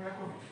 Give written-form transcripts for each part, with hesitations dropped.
Aleluia,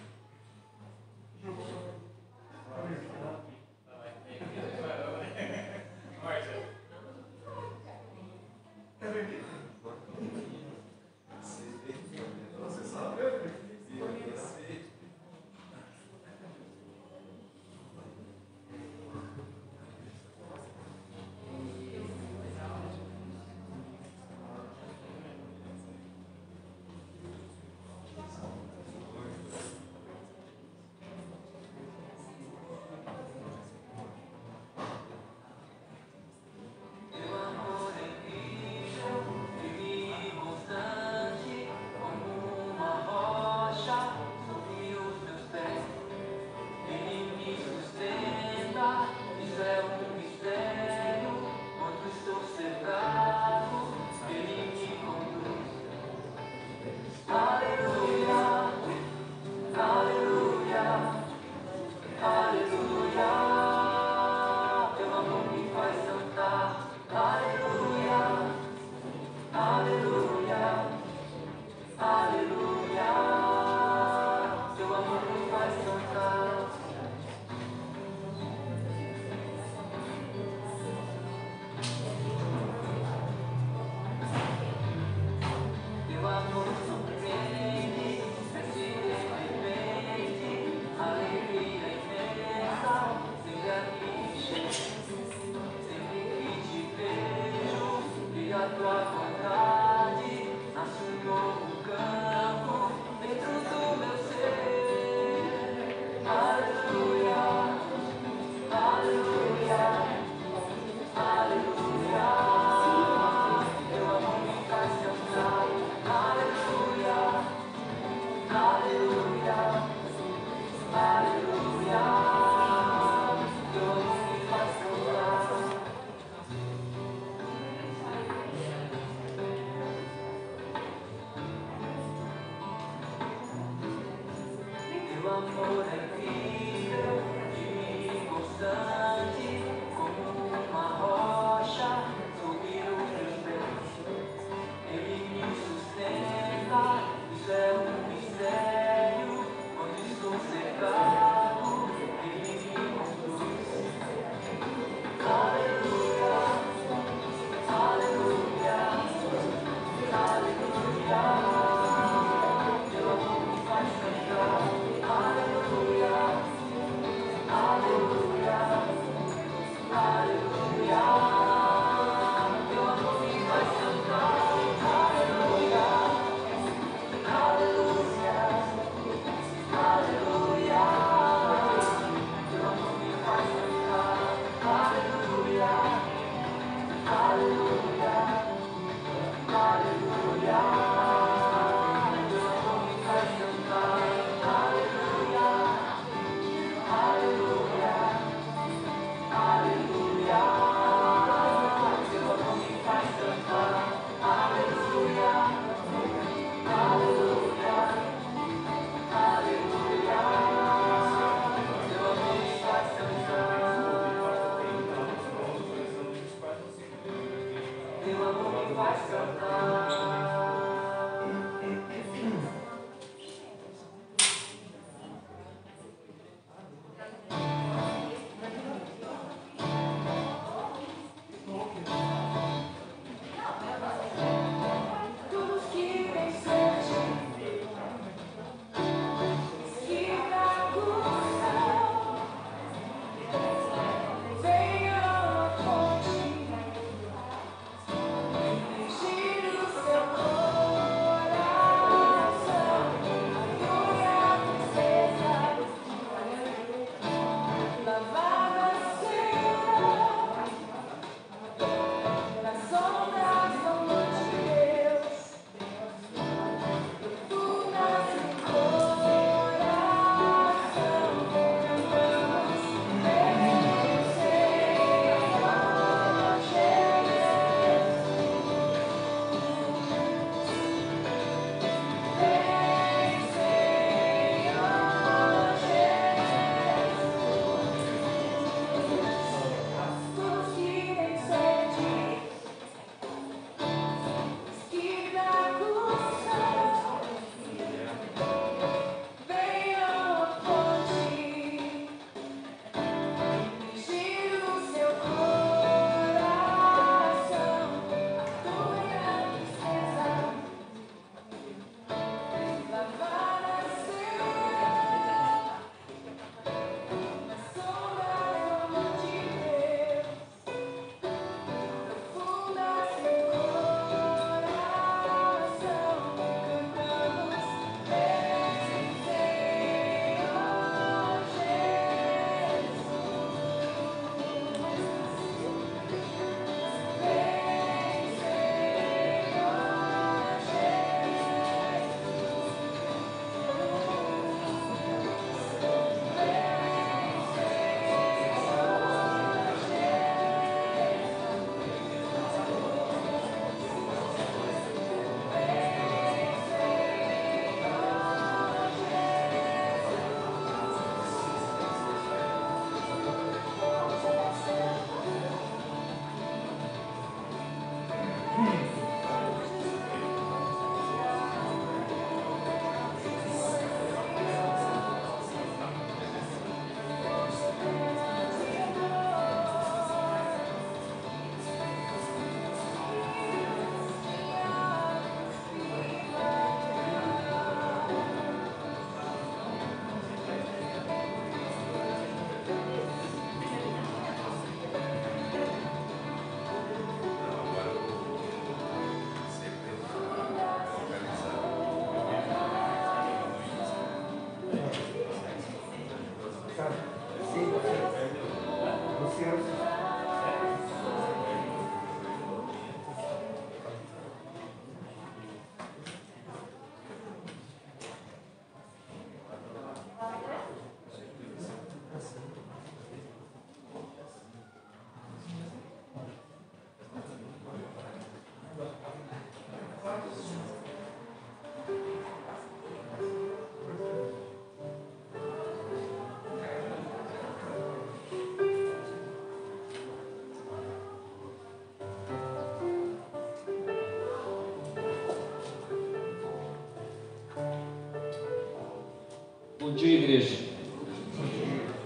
Bom dia, igreja.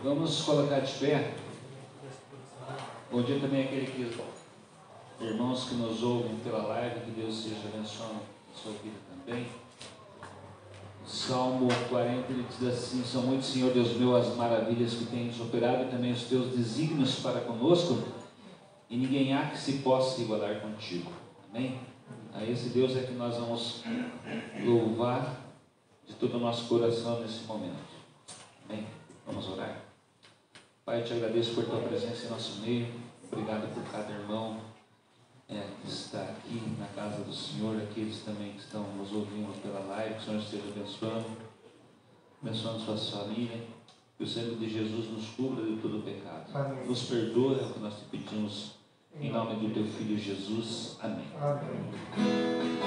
Vamos nos colocar de pé. Bom dia também àqueles irmãos que nos ouvem pela live, que Deus seja abençoando a sua vida também. Salmo 40, ele diz assim: são muito, Senhor Deus meu, as maravilhas que tens operado e também os teus desígnios para conosco, e ninguém há que se possa igualar contigo. Amém? A esse Deus é que nós vamos louvar de todo o nosso coração nesse momento. Amém? Vamos orar. Pai, eu te agradeço por tua presença em nosso meio. Obrigado por cada irmão que está aqui na casa do Senhor, aqueles também que estão nos ouvindo pela live. Que o Senhor esteja abençoando suas famílias. Que o sangue de Jesus nos cubra de todo o pecado. Amém. Nos perdoa, é o que nós te pedimos, em nome do teu Filho Jesus. Amém. Amém.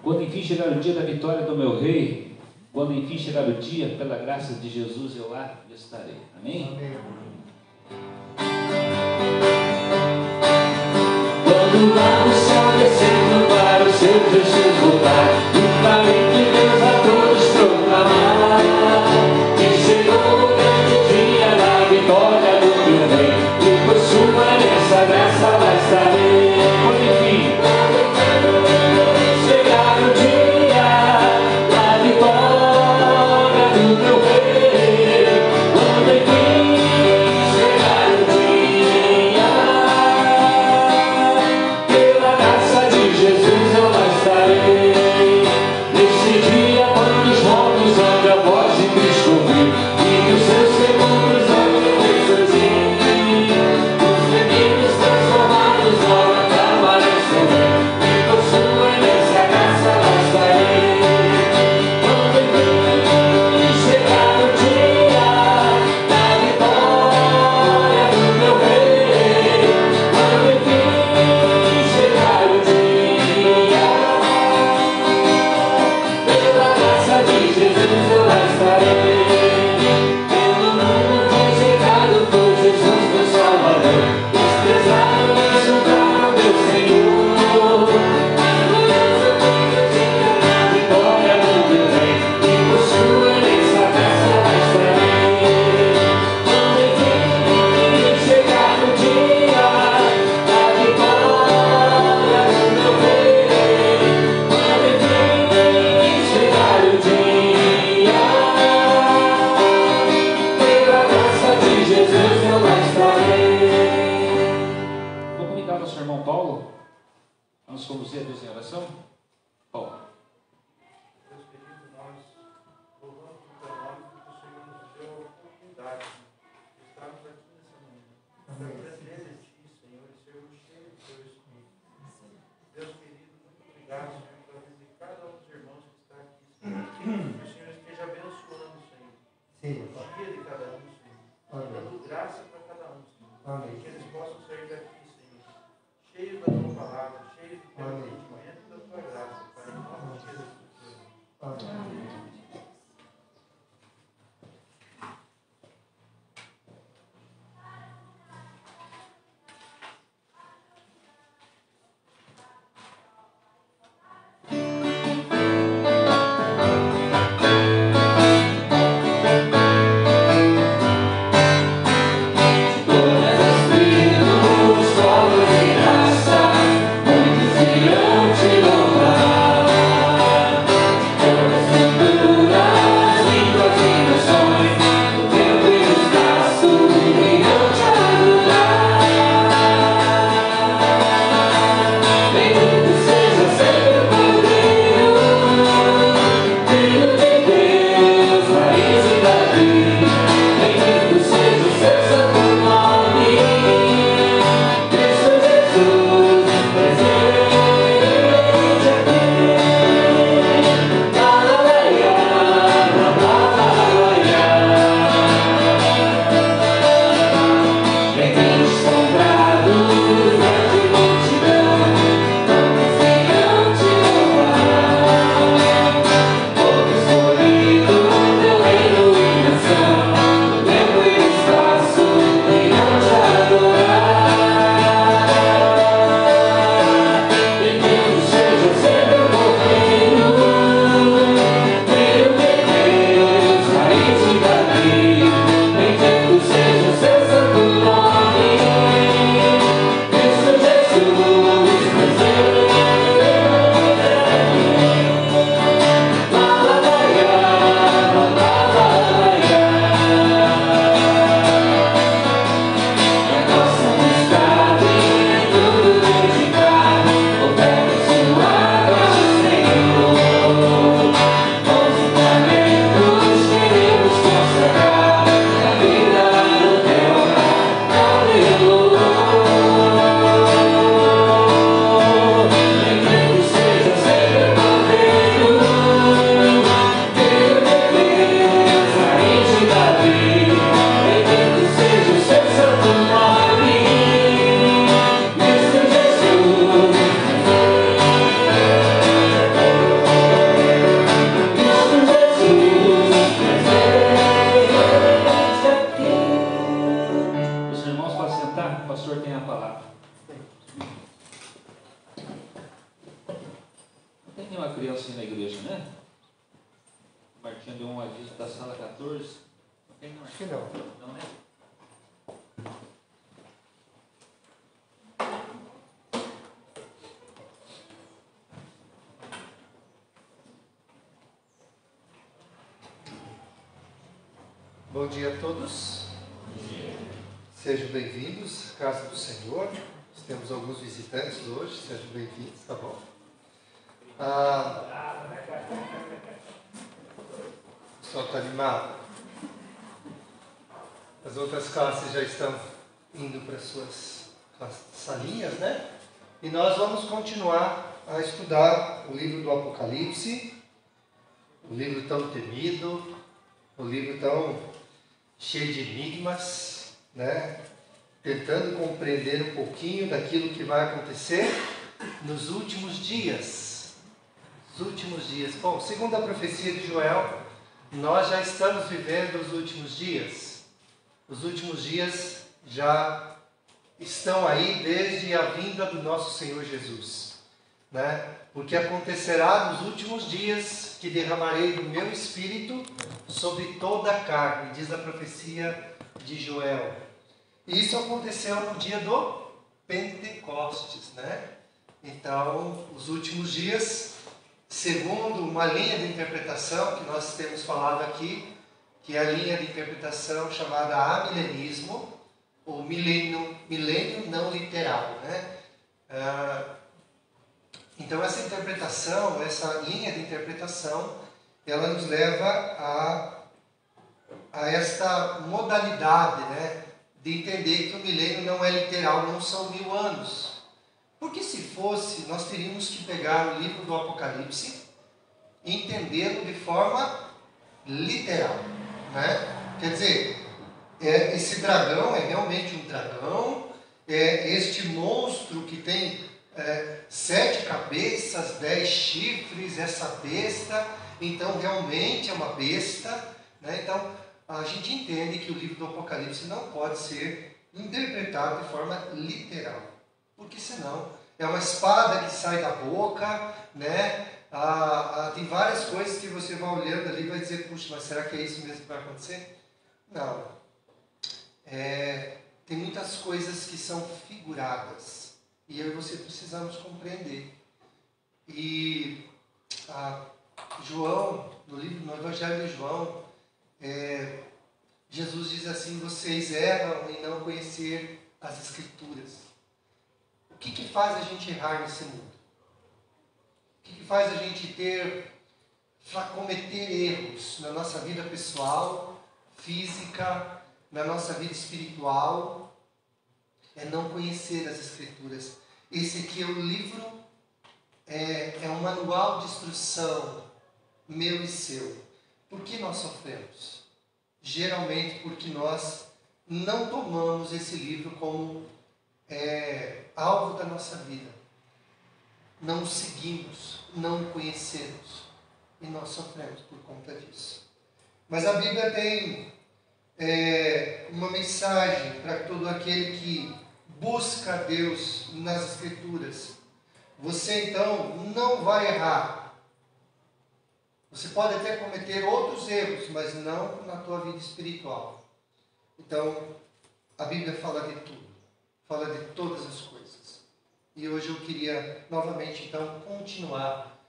Quando enfim chegar o dia da vitória do meu rei, quando enfim chegar o dia, pela graça de Jesus, eu lá estarei. Amém? Amém. Quando lá o céu descendo para o seu Jesus voltar, e para que Deus a todos proclamar, que chegou o grande dia da vitória do meu rei, e por sua nessa graça lá estarei. Quando enfim Jesus eu lá estarei. Martinha deu um aviso da sala 14. Não tem, não? Acho que não. Não, né? Bom dia a todos. Sejam bem-vindos à casa do Senhor. Nós temos alguns visitantes hoje, sejam bem-vindos, tá bom? O pessoal está animado. As outras classes já estão indo para suas salinhas, né? E nós vamos continuar a estudar o livro do Apocalipse, o livro tão temido, o livro tão cheio de enigmas, né? Tentando compreender um pouquinho daquilo que vai acontecer nos últimos dias. Os últimos dias. Bom, segundo a profecia de Joel, nós já estamos vivendo os últimos dias. Os últimos dias já estão aí desde a vinda do nosso Senhor Jesus, né? Porque acontecerá nos últimos dias que derramarei do meu Espírito sobre toda a carne, diz a profecia de Joel. E isso aconteceu no dia do Pentecostes, né? Então, os últimos dias, segundo uma linha de interpretação que nós temos falado aqui, que é a linha de interpretação chamada amilenismo, ou milênio não literal, né? Então, essa interpretação, essa linha de interpretação, ela nos leva a esta modalidade, né, de entender que o milênio não é literal, não são 1000 anos. Porque se fosse, nós teríamos que pegar o livro do Apocalipse e entendê-lo de forma literal, né? Quer dizer, esse dragão é realmente um dragão, este monstro que tem 7 cabeças, 10 chifres, essa besta, então realmente é uma besta, né? Então a gente entende que o livro do Apocalipse não pode ser interpretado de forma literal, porque senão é uma espada que sai da boca, né? Tem várias coisas que você vai olhando ali e vai dizer, puxa, mas será que é isso mesmo que vai acontecer? Não. Tem muitas coisas que são figuradas e eu e você precisamos compreender. E João, no Evangelho de João, Jesus diz assim: vocês erram em não conhecer as Escrituras. O que faz a gente errar nesse mundo? O que faz a gente cometer erros na nossa vida pessoal, física, na nossa vida espiritual? É não conhecer as Escrituras. Esse aqui é o livro, é um manual de instrução meu e seu. Por que nós sofremos? Geralmente porque nós não tomamos esse livro como alvo da nossa vida. Não o seguimos, não o conhecemos. E nós sofremos por conta disso. Mas a Bíblia tem uma mensagem para todo aquele que busca a Deus nas Escrituras. Você então não vai errar. Você pode até cometer outros erros, mas não na tua vida espiritual. Então, a Bíblia fala de tudo. Fala de todas as coisas. E hoje eu queria novamente então continuar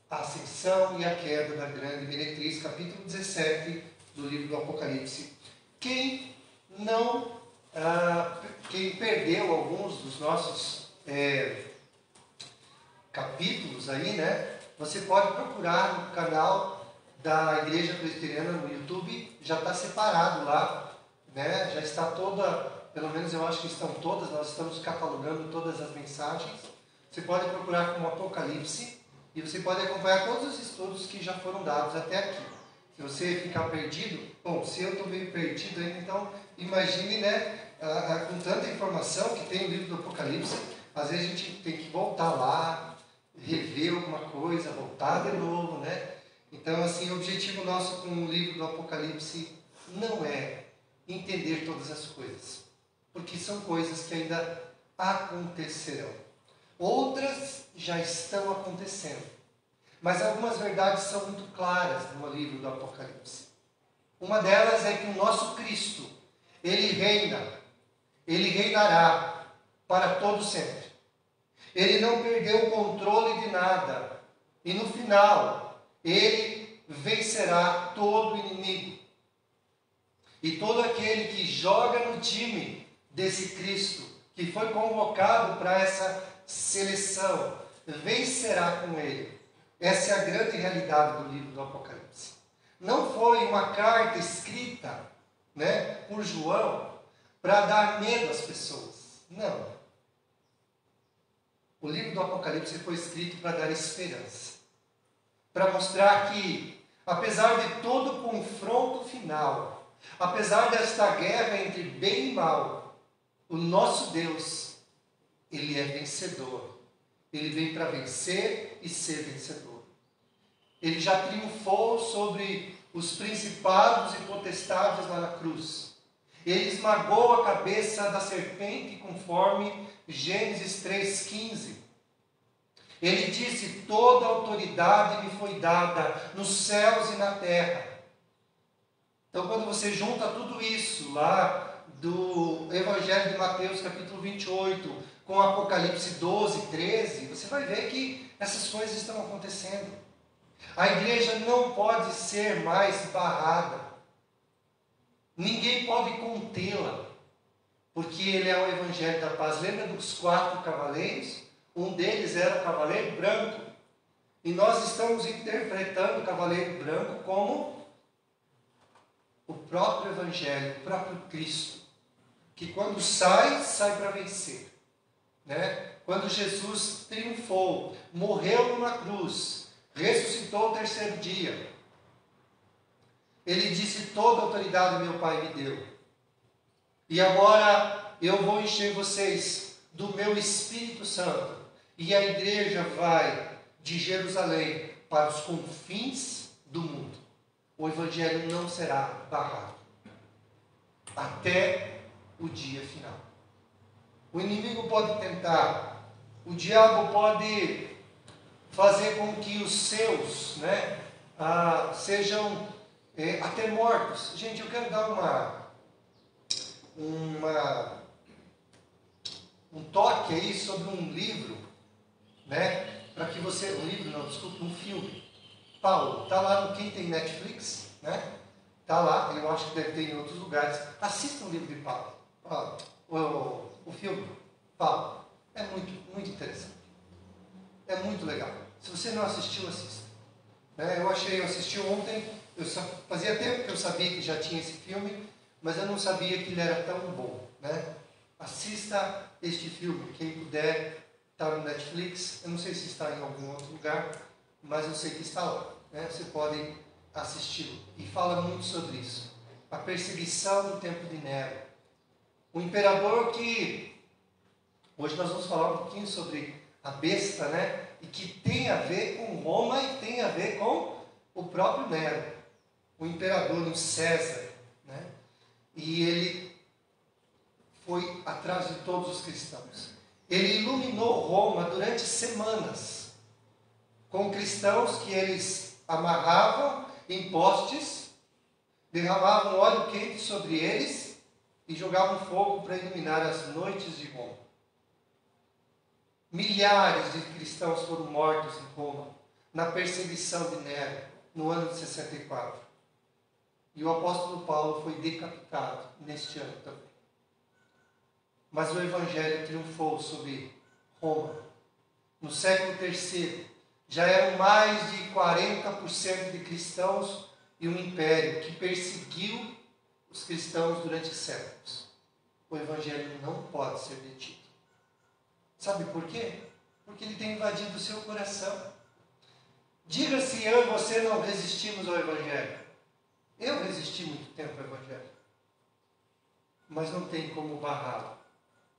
a ascensão e a queda da grande meretriz, capítulo 17 do livro do Apocalipse. Quem perdeu alguns dos nossos capítulos aí, né? Você pode procurar no canal da Igreja Presbiteriana no YouTube, já está separado lá, né? Já está toda, pelo menos eu acho que estão todas, nós estamos catalogando todas as mensagens. Você pode procurar como Apocalipse e você pode acompanhar todos os estudos que já foram dados até aqui. Se você ficar perdido, bom, se eu estou meio perdido ainda, então imagine, né, com tanta informação que tem o livro do Apocalipse, às vezes a gente tem que voltar lá, rever alguma coisa, voltar de novo, né? Então, assim, o objetivo nosso com o livro do Apocalipse não é entender todas as coisas, porque são coisas que ainda acontecerão. Outras já estão acontecendo. Mas algumas verdades são muito claras no livro do Apocalipse. Uma delas é que o nosso Cristo, Ele reina, Ele reinará para todo sempre. Ele não perdeu o controle de nada. E no final, Ele vencerá todo inimigo. E todo aquele que joga no time desse Cristo, que foi convocado para essa seleção, vencerá com Ele. Essa é a grande realidade do livro do Apocalipse. Não foi uma carta escrita, por João para dar medo às pessoas. Não. O livro do Apocalipse foi escrito para dar esperança. Para mostrar que, apesar de todo o confronto final, apesar desta guerra entre bem e mal, o nosso Deus, Ele é vencedor. Ele vem para vencer e ser vencedor. Ele já triunfou sobre os principados e potestades lá na cruz. Ele esmagou a cabeça da serpente conforme Gênesis 3,15. Ele disse: toda autoridade me foi dada nos céus e na terra. Então, quando você junta tudo isso lá do Evangelho de Mateus, capítulo 28, com Apocalipse 12, 13, você vai ver que essas coisas estão acontecendo. A igreja não pode ser mais barrada. Ninguém pode contê-la, porque ele é o Evangelho da paz. Lembra dos 4 cavaleiros? Um deles era o cavaleiro branco. E nós estamos interpretando o cavaleiro branco como o próprio Evangelho, o próprio Cristo, que quando sai para vencer. Quando Jesus triunfou, morreu numa cruz, ressuscitou o 3º dia, Ele disse: toda autoridade meu Pai me deu. E agora eu vou encher vocês do meu Espírito Santo. E a igreja vai de Jerusalém para os confins do mundo. O Evangelho não será barrado até o dia final. O inimigo pode tentar, o diabo pode fazer com que os seus sejam até mortos. Gente, eu quero dar um toque aí sobre um livro, para que você... um filme. Paulo, está lá no... Quem tem Netflix, está lá, eu acho que deve ter em outros lugares. Assista o livro de Paulo. O filme, Paulo. É muito, muito interessante. É muito legal. Se você não assistiu, assista. Eu assisti ontem, fazia tempo que eu sabia que já tinha esse filme, mas eu não sabia que ele era tão bom. Assista este filme, quem puder, está no Netflix. Eu não sei se está em algum outro lugar, mas eu sei que está lá. Você pode assisti-lo. E fala muito sobre isso. A perseguição no tempo de Nero. O imperador que... Hoje nós vamos falar um pouquinho sobre a besta, e que tem a ver com Roma e tem a ver com o próprio Nero. O imperador, o César. E ele foi atrás de todos os cristãos. Ele iluminou Roma durante semanas, com cristãos que eles amarravam em postes, derramavam óleo quente sobre eles e jogavam fogo para iluminar as noites de Roma. Milhares de cristãos foram mortos em Roma, na perseguição de Nero, no ano de 64. E o apóstolo Paulo foi decapitado neste ano também. Mas o Evangelho triunfou sobre Roma. No século III, já eram mais de 40% de cristãos e um império que perseguiu os cristãos durante séculos. O Evangelho não pode ser detido. Sabe por quê? Porque ele tem invadido o seu coração. Diga se eu e você não resistimos ao Evangelho. Eu resisti muito tempo ao Evangelho. Mas não tem como barrá-lo.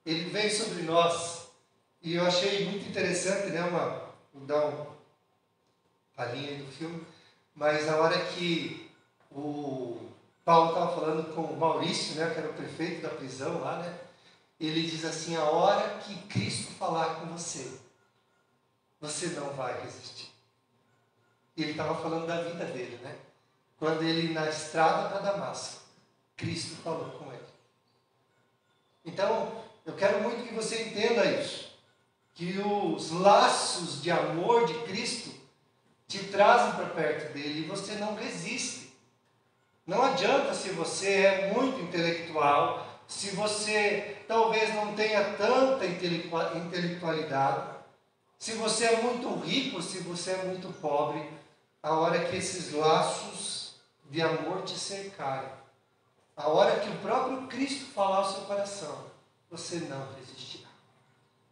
Ele vem sobre nós. E eu achei muito interessante, vou dar uma palhinha aí do filme, mas a hora que o Paulo estava falando com o Maurício, que era o prefeito da prisão lá, ele diz assim: a hora que Cristo falar com você, você não vai resistir. E ele estava falando da vida dele, né? Quando ele, na estrada para Damasco, Cristo falou com ele. Então, eu quero muito que você entenda isso. Que os laços de amor de Cristo te trazem para perto dele e você não resiste. Não adianta se você é muito intelectual, se você talvez não tenha tanta intelectualidade, se você é muito rico, se você é muito pobre, a hora que esses laços de amor te cercarem, a hora que o próprio Cristo falar ao seu coração, você não resistirá.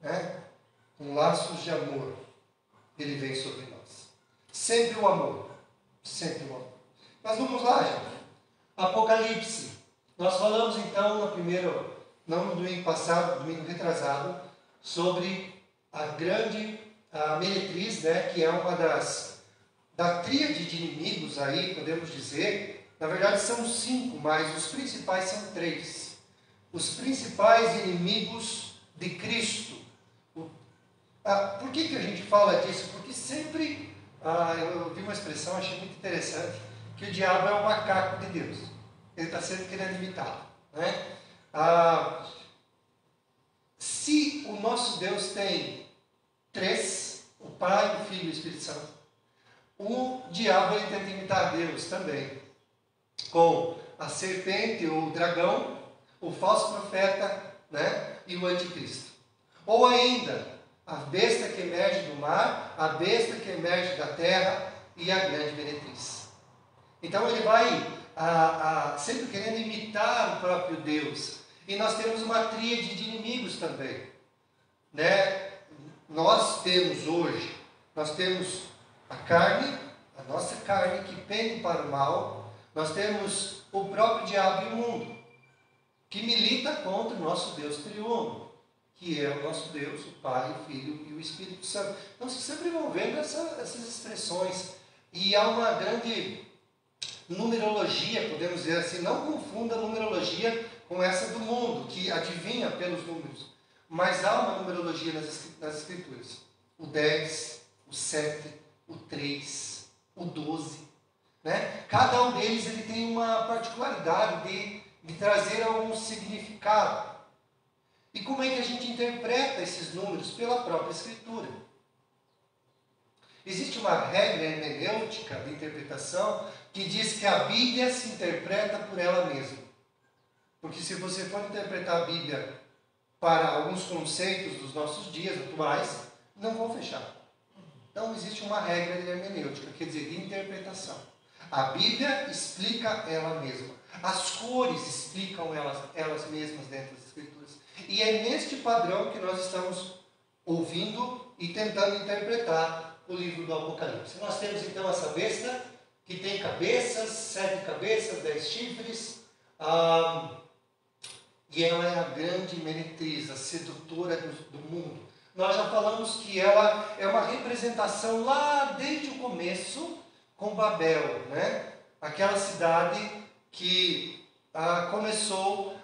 Né? Com laços de amor, ele vem sobre nós. Sempre o amor. Sempre o amor. Mas vamos lá, gente. Apocalipse. Nós falamos então no domingo passado, domingo retrasado, sobre a grande meretriz, né, que é uma da tríade de inimigos aí, podemos dizer. Na verdade são 5, mas os principais são 3. Os principais inimigos de Cristo. Por que a gente fala disso? Porque sempre, eu vi uma expressão, achei muito interessante, que o diabo é o macaco de Deus. Ele está sempre querendo imitá-lo. Né? Se o nosso Deus tem 3, o Pai, o Filho e o Espírito Santo, o diabo ele tenta imitar Deus também, com a serpente ou o dragão, o falso profeta, né? E o anticristo. Ou ainda, a besta que emerge do mar, a besta que emerge da terra e a grande meretriz. Então ele vai sempre querendo imitar o próprio Deus. E nós temos uma tríade de inimigos também. Né? Nós temos a carne, a nossa carne que pende para o mal. Nós temos o próprio diabo e o mundo, que milita contra o nosso Deus triuno, que é o nosso Deus, o Pai, o Filho e o Espírito Santo. Então, vocês sempre vão vendo essas expressões. E há uma grande numerologia, podemos dizer assim. Não confunda a numerologia com essa do mundo, que adivinha pelos números. Mas há uma numerologia nas Escrituras. O 10, o 7, o 3, o 12. Né? Cada um deles ele tem uma particularidade de trazer algum significado. E como é que a gente interpreta esses números? Pela própria Escritura. Existe uma regra hermenêutica de interpretação que diz que a Bíblia se interpreta por ela mesma. Porque se você for interpretar a Bíblia para alguns conceitos dos nossos dias atuais, não vão fechar. Então existe uma regra de hermenêutica, quer dizer, de interpretação. A Bíblia explica ela mesma. As cores explicam elas mesmas dentro das Escrituras. E é neste padrão que nós estamos ouvindo e tentando interpretar o livro do Apocalipse. Nós temos então essa besta que tem cabeças, 7 cabeças, 10 chifres, e ela é a grande meretriz, a sedutora do mundo. Nós já falamos que ela é uma representação lá desde o começo com Babel, né? Aquela cidade que começou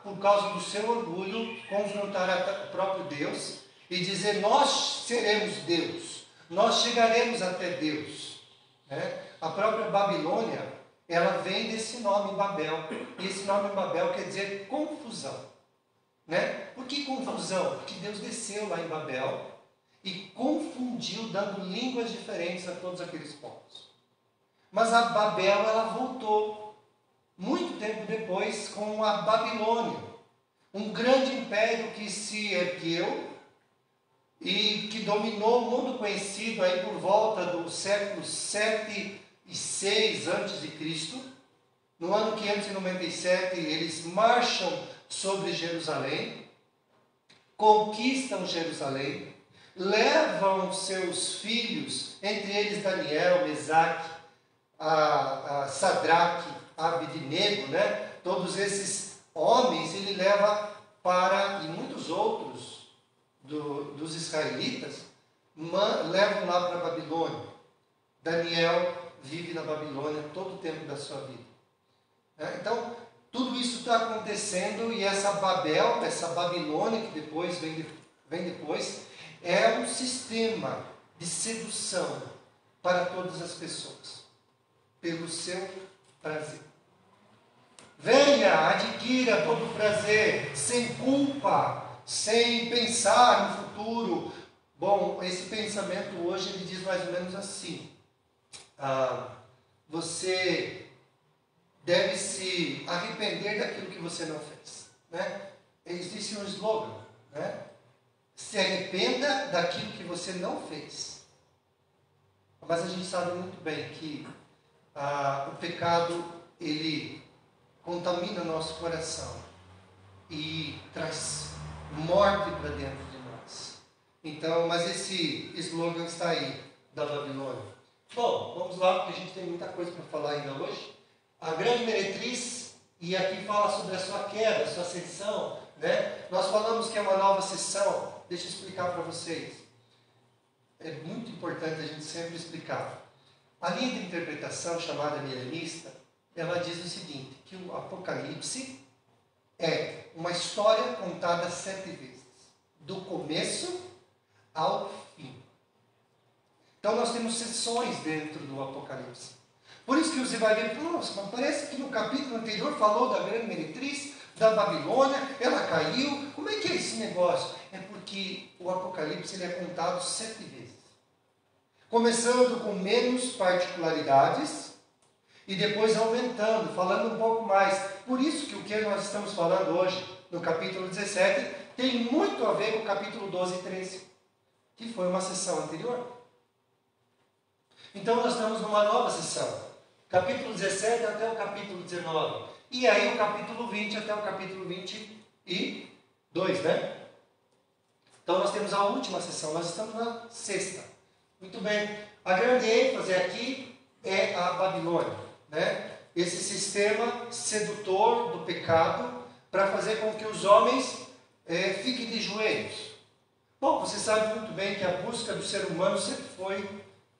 por causa do seu orgulho, confrontar o próprio Deus e dizer: nós seremos Deus, nós chegaremos até Deus. Né? A própria Babilônia, ela vem desse nome Babel, e esse nome Babel quer dizer confusão. Né? Por que confusão? Porque Deus desceu lá em Babel e confundiu, dando línguas diferentes a todos aqueles povos. Mas a Babel, ela voltou muito tempo depois com a Babilônia, um grande império que se ergueu e que dominou o mundo conhecido aí por volta do século 7 e 6 a.C. No ano 597, eles marcham sobre Jerusalém, conquistam Jerusalém, levam seus filhos, entre eles Daniel, Mesaque, Sadraque, Abednego, né? Todos esses homens ele leva e muitos outros dos israelitas levam lá para a Babilônia. Daniel vive na Babilônia todo o tempo da sua vida. Então, tudo isso está acontecendo e essa Babel, essa Babilônia que depois vem depois, é um sistema de sedução para todas as pessoas, pelo seu prazer. Venha, adquira todo o prazer, sem culpa, sem pensar no futuro. Bom, esse pensamento hoje ele diz mais ou menos assim: você deve se arrepender daquilo que você não fez, né? Existe um slogan, né? Se arrependa daquilo que você não fez. Mas a gente sabe muito bem que o pecado ele contamina nosso coração e traz morte para dentro de nós. Então, mas esse slogan está aí, da Babilônia. Bom, vamos lá, porque a gente tem muita coisa para falar ainda hoje. A grande meretriz, e aqui fala sobre a sua queda, a sua ascensão, né? Nós falamos que é uma nova sessão. Deixa eu explicar para vocês. É muito importante a gente sempre explicar. A linha de interpretação, chamada milenista, ela diz o seguinte, que o Apocalipse é uma história contada 7 vezes, do começo ao fim. Então nós temos sessões dentro do Apocalipse. Por isso que você vai ver, nossa, mas parece que no capítulo anterior falou da grande meretriz, da Babilônia, ela caiu. Como é que é esse negócio? É porque o Apocalipse ele é contado 7 vezes. Começando com menos particularidades e depois aumentando, falando um pouco mais. Por isso que o que nós estamos falando hoje, no capítulo 17, tem muito a ver com o capítulo 12 e 13, que foi uma sessão anterior. Então nós estamos numa nova sessão. Capítulo 17 até o capítulo 19. E aí o capítulo 20 até o capítulo 22, né? Então nós temos a última sessão, nós estamos na 6ª. Muito bem. A grande ênfase aqui é a Babilônia, né? Esse sistema sedutor do pecado para fazer com que os homens fiquem de joelhos. Bom, você sabe muito bem que a busca do ser humano sempre foi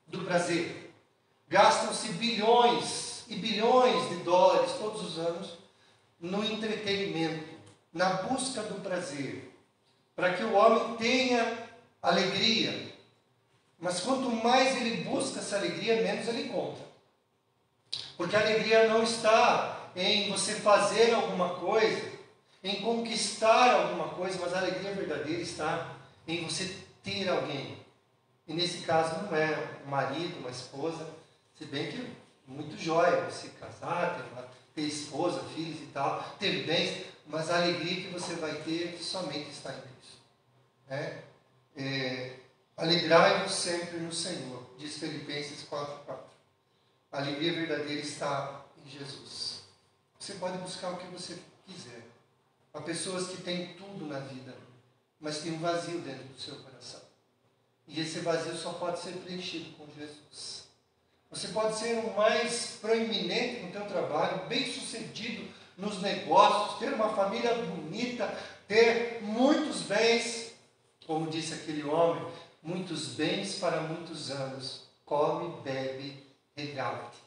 do prazer. Gastam-se bilhões e bilhões de dólares todos os anos no entretenimento, na busca do prazer, para que o homem tenha alegria. Mas quanto mais ele busca essa alegria, menos ele encontra. Porque a alegria não está em você fazer alguma coisa, em conquistar alguma coisa, mas a alegria verdadeira está em você ter alguém. E nesse caso não é um marido, uma esposa, se bem que muito jóia você casar, ter esposa, filhos e tal, ter bens, mas a alegria que você vai ter somente está em Cristo. Né? Alegrai-vos sempre no Senhor, diz Filipenses 4:4. A alegria verdadeira está em Jesus. Você pode buscar o que você quiser. Há pessoas que têm tudo na vida, mas tem um vazio dentro do seu coração. E esse vazio só pode ser preenchido com Jesus. Você pode ser o mais proeminente no teu trabalho, bem sucedido nos negócios, ter uma família bonita, ter muitos bens, como disse aquele homem, muitos bens para muitos anos. Come, bebe, regala-te.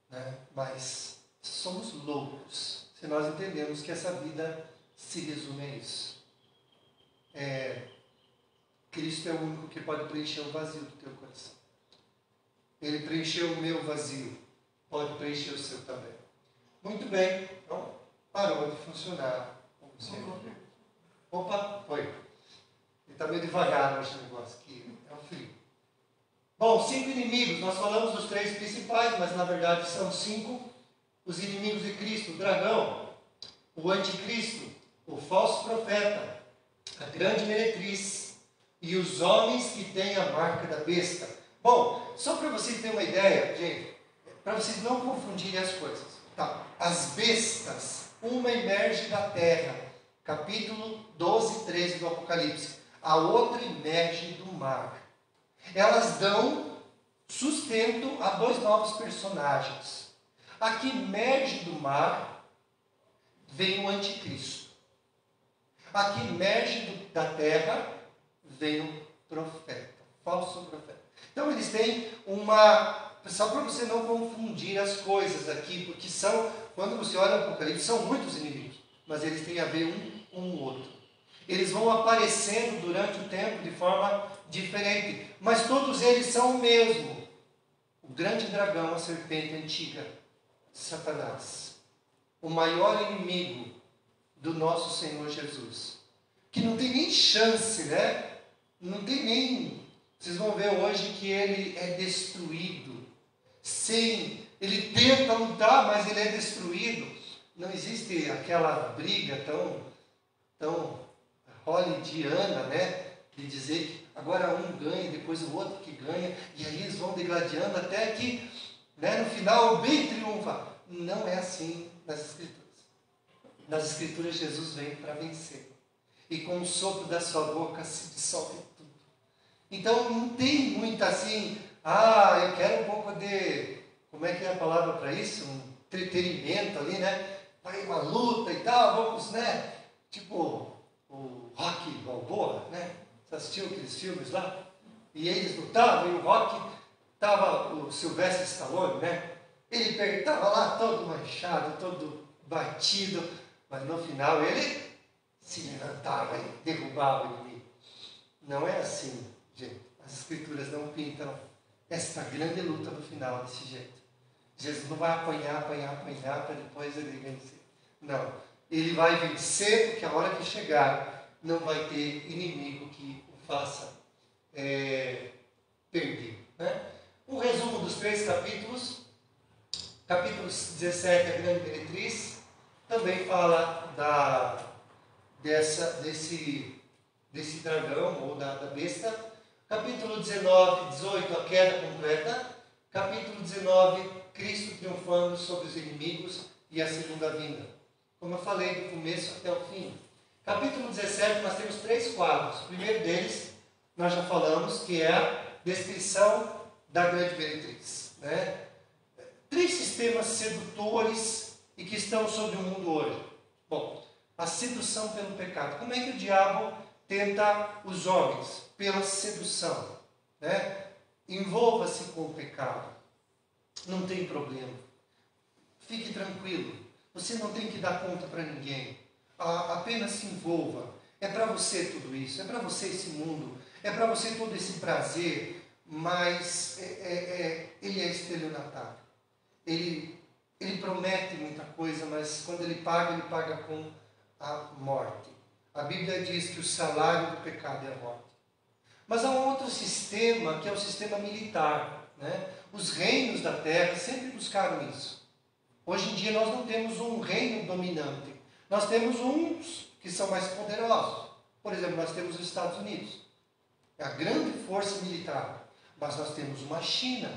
Né? Mas somos loucos se nós entendemos que essa vida se resume a isso. Cristo é o único que pode preencher o vazio do teu coração. Ele preencheu o meu vazio, pode preencher o seu também. Muito bem, então parou de funcionar. Opa, foi. Ele está meio devagar hoje o negócio aqui, é um frio. Bom, 5 inimigos, nós falamos dos 3 principais, mas na verdade são 5. Os inimigos de Cristo: o dragão, o anticristo, o falso profeta, a grande meretriz e os homens que têm a marca da besta. Bom, só para vocês terem uma ideia, gente, para vocês não confundirem as coisas. Tá. As bestas, uma emerge da terra, capítulo 12 e 13 do Apocalipse. A outra emerge do mar. Elas dão sustento a 2 novos personagens. A que emerge do mar vem o anticristo. A que emerge da terra vem o profeta, falso profeta. Então eles têm só para você não confundir as coisas aqui, porque quando você olha o Apocalipse, são muitos inimigos, mas eles têm a ver um com o outro. Eles vão aparecendo durante o tempo de forma diferente, mas todos eles são o mesmo. O grande dragão, a serpente antiga, Satanás, o maior inimigo do nosso Senhor Jesus, que não tem nem chance, né? Não tem nem... Vocês vão ver hoje que ele é destruído. Sim, ele tenta lutar, mas ele é destruído. Não existe aquela briga tão hollywoodiana, né? De dizer que agora um ganha, depois o outro que ganha, e aí eles vão degladiando até que, né, no final o bem triunfa. Não é assim nas Escrituras. Nas Escrituras Jesus vem para vencer. E com o sopro da sua boca se dissolve tudo. Então não tem muita assim, eu quero um pouco de, como é que é a palavra para isso? Um entretenimento ali, né? Vai uma luta e tal, vamos, né? Tipo o Rocky Balboa, né? Você assistiu aqueles filmes lá? E eles lutavam, e o Rocky, estava o Sylvester Stallone, né? Ele estava lá todo manchado, todo batido, mas no final ele se levantava e derrubava o inimigo. Não é assim, gente. As Escrituras não pintam esta grande luta no final desse jeito. Jesus não vai apanhar para depois ele vencer. Não. Ele vai vencer porque a hora que chegar não vai ter inimigo que o faça perder. Né? O resumo dos 3 capítulos. Capítulo 17, a grande meretriz, também fala desse dragão ou da besta. Capítulo 19, 18, a queda completa. Capítulo 19, Cristo triunfando sobre os inimigos e a segunda vinda. Como eu falei, do começo até o fim. Capítulo 17, nós temos 3 quadros. O primeiro deles, nós já falamos, que é a descrição da grande meretriz. Né? 3 sistemas sedutores e que estão sobre o mundo hoje. Bom, a sedução pelo pecado. Como é que o diabo tenta os homens? Pela sedução. Né? Envolva-se com o pecado. Não tem problema. Fique tranquilo. Você não tem que dar conta para ninguém. Apenas se envolva. É para você tudo isso. É para você esse mundo. É para você todo esse prazer. Mas ele é estelionatário. Ele promete muita coisa, mas quando ele paga com a morte. A Bíblia diz que o salário do pecado é a morte. Mas há um outro sistema, que é o sistema militar. Né? Os reinos da terra sempre buscaram isso. Hoje em dia nós não temos um reino dominante. Nós temos uns que são mais poderosos. Por exemplo, nós temos os Estados Unidos. É a grande força militar. Mas nós temos uma China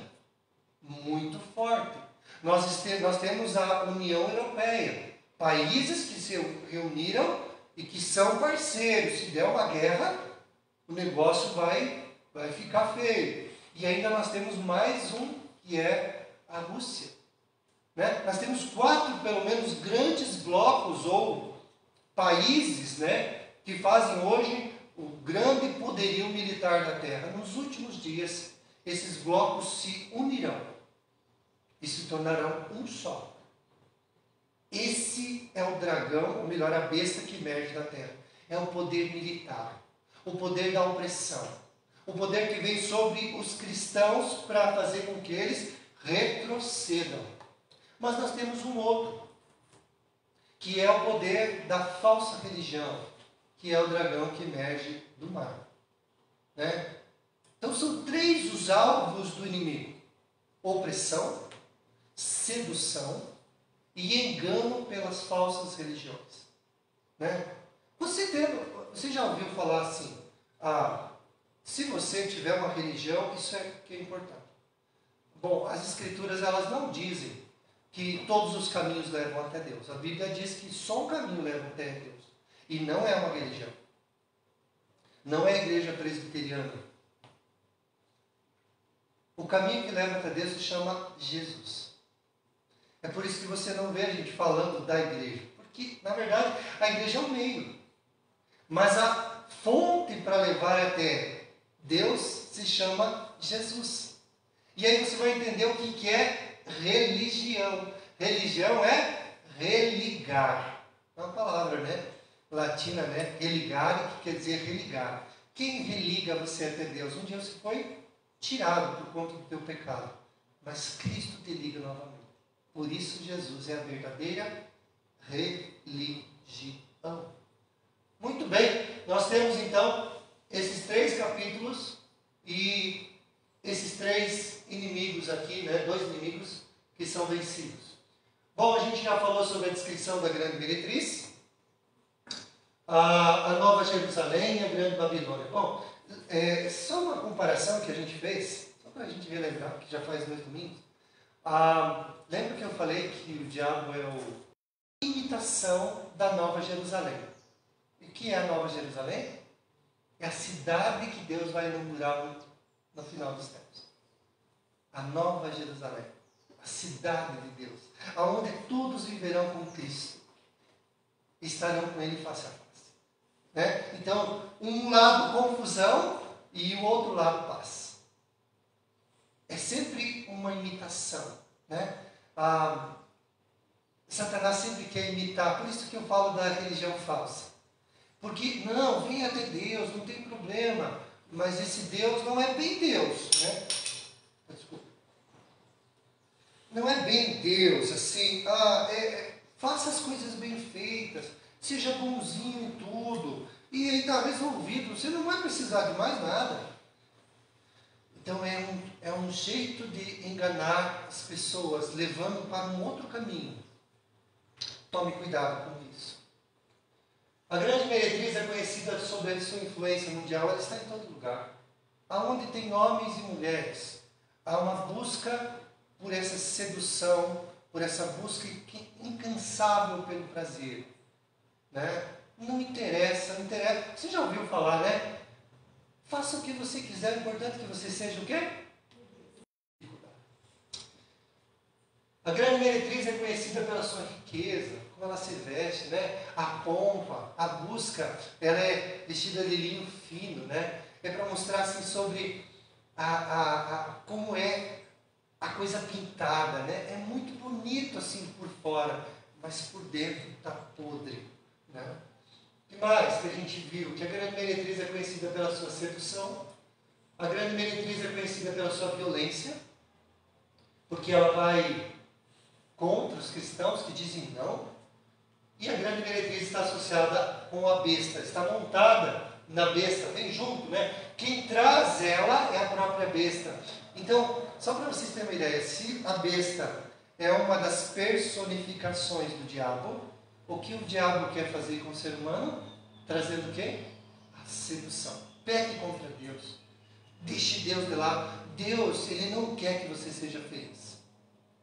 muito forte. Nós temos a União Europeia, países que se reuniram e que são parceiros. Se der uma guerra, o negócio vai ficar feio. E ainda nós temos mais um, que é a Rússia. Né? Nós temos 4, pelo menos, grandes blocos ou países, né, que fazem hoje o grande poderio militar da Terra. Nos últimos dias, esses blocos se unirão e se tornarão um só. Esse é o dragão, ou melhor, a besta que emerge da terra. É o poder militar, o poder da opressão, o poder que vem sobre os cristãos para fazer com que eles retrocedam. Mas nós temos um outro, que é o poder da falsa religião, que é o dragão que emerge do mar. Né? Então são 3 os alvos do inimigo: opressão, sedução e engano pelas falsas religiões. Né? Você já ouviu falar assim, se você tiver uma religião, isso é que é importante. Bom, as Escrituras elas não dizem que todos os caminhos levam até Deus. A Bíblia diz que só um caminho leva até Deus. E não é uma religião. Não é a igreja presbiteriana. O caminho que leva até Deus se chama Jesus. É por isso que você não vê a gente falando da igreja. Porque, na verdade, a igreja é um meio. Mas a fonte para levar até Deus se chama Jesus. E aí você vai entender o que é religião. Religião é religar. É uma palavra, né? Latina, né? Religare, que quer dizer religar. Quem religa você até Deus? Um dia você foi tirado por conta do teu pecado, mas Cristo te liga novamente. Por isso Jesus é a verdadeira religião. Muito bem, nós temos então esses 3 capítulos e esses 3 inimigos aqui, né? 2 inimigos que são vencidos. Bom, a gente já falou sobre a descrição da grande meretriz, a Nova Jerusalém e a grande Babilônia. Bom, só uma comparação que a gente fez, só para a gente relembrar, que já faz 2 domingos. Lembra que eu falei que o diabo é a imitação da Nova Jerusalém? E o que é a Nova Jerusalém? É a cidade que Deus vai inaugurar no final dos tempos. A Nova Jerusalém, a cidade de Deus, aonde todos viverão com Cristo, estarão com Ele face a face. Né? Então, um lado confusão e o outro lado paz. É sempre uma imitação. Né? Satanás sempre quer imitar, por isso que eu falo da religião falsa. Porque, não, vem até Deus, não tem problema, mas esse Deus não é bem Deus. Né? Desculpa. Não é bem Deus, assim, faça as coisas bem feitas, seja bonzinho em tudo, e aí está resolvido, você não vai precisar de mais nada. Então é um jeito de enganar as pessoas, levando para um outro caminho. Tome cuidado com isso. A grande meretriz é conhecida sob a sua influência mundial, ela está em todo lugar. Aonde tem homens e mulheres, há uma busca por essa sedução, por essa busca incansável pelo prazer. Né? Não interessa. Você já ouviu falar, né? Faça o que você quiser, o importante é que você seja o quê? A grande meretriz é conhecida pela sua riqueza, como ela se veste, né? A pompa, a busca, ela é vestida de linho fino, né? É para mostrar assim sobre como é a coisa pintada, né? É muito bonito assim por fora, mas por dentro está podre, né? O que mais que a gente viu? Que a grande meretriz é conhecida pela sua sedução, a grande meretriz é conhecida pela sua violência, porque ela vai contra os cristãos que dizem não, e a grande meretriz está associada com a besta, está montada na besta, vem junto, né? Quem traz ela é a própria besta. Então, só para vocês terem uma ideia, se a besta é uma das personificações do diabo, o que o diabo quer fazer com o ser humano? Trazendo o quê? A sedução. Peque contra Deus. Deixe Deus de lado. Deus, Ele não quer que você seja feliz.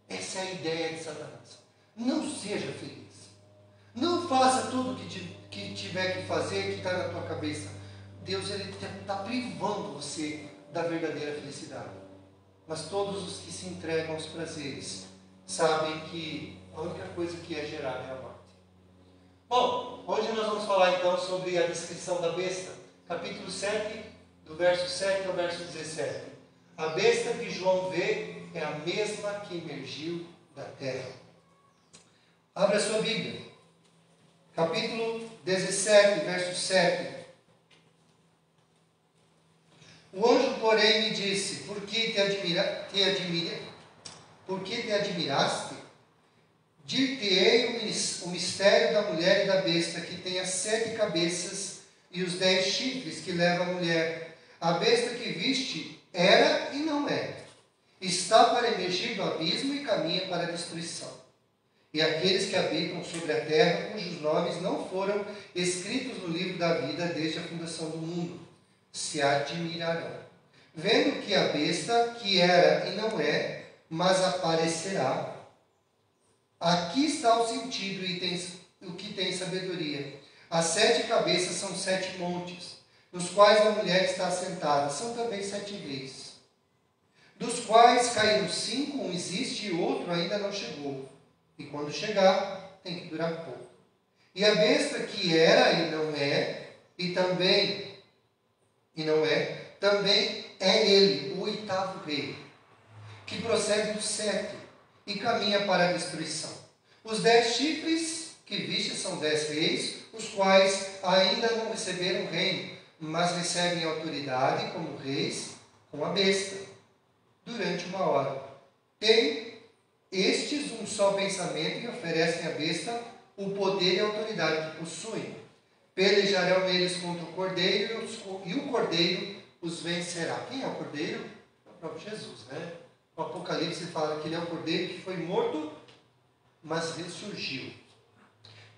Essa é a ideia de Satanás. Não seja feliz. Não faça tudo o que tiver que fazer, que está na tua cabeça. Deus, Ele está privando você da verdadeira felicidade. Mas todos os que se entregam aos prazeres sabem que a única coisa que é gerada é a morte. Bom, hoje nós vamos falar então sobre a descrição da besta. Capítulo 7, do verso 7 ao verso 17. A besta que João vê é a mesma que emergiu da terra. Abra sua Bíblia. Capítulo 17, verso 7. O anjo, porém, me disse: Por que te admiraste? Dir-te-ei o mistério da mulher e da besta, que tem as 7 cabeças e os 10 chifres que leva a mulher. A besta que viste era e não é. Está para emergir do abismo e caminha para a destruição. E aqueles que habitam sobre a terra, cujos nomes não foram escritos no livro da vida desde a fundação do mundo, se admirarão, vendo que a besta, que era e não é, mas aparecerá. Aqui está o sentido e o que tem sabedoria. As 7 cabeças são 7 montes, nos quais a mulher está assentada. São também 7 reis, dos quais caíram 5, um existe e o outro ainda não chegou. E quando chegar, tem que durar pouco. E a besta que era e não é, também é ele, o 8º rei, que procede do 7 e caminha para a destruição. Os 10 chifres que viste são 10 reis, os quais ainda não receberam reino, mas recebem autoridade como reis com a besta, durante 1 hora. Tem estes um só pensamento e oferecem à besta o poder e a autoridade que possuem. Pelejarão eles contra o cordeiro e o cordeiro os vencerá. Quem é o cordeiro? É o próprio Jesus, né? O Apocalipse fala que ele é o cordeiro que foi morto, mas ressurgiu.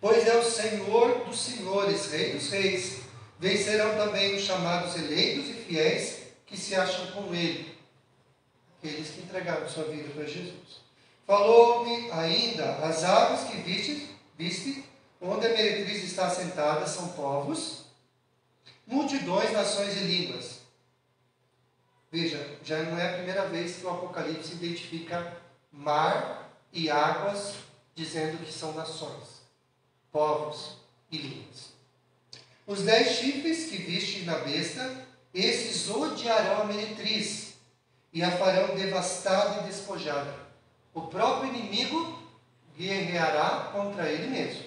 Pois é o Senhor dos senhores, Rei dos reis. Vencerão também os chamados eleitos e fiéis que se acham com ele, aqueles que entregaram sua vida para Jesus. Falou-me ainda, as águas que viste, onde a meretriz está assentada, são povos, multidões, nações e línguas. Veja, já não é a primeira vez que o Apocalipse identifica mar e águas, dizendo que são nações, povos e línguas. Os 10 chifres que viste na besta, esses odiarão a meretriz e a farão devastada e despojada. O próprio inimigo guerreará contra ele mesmo.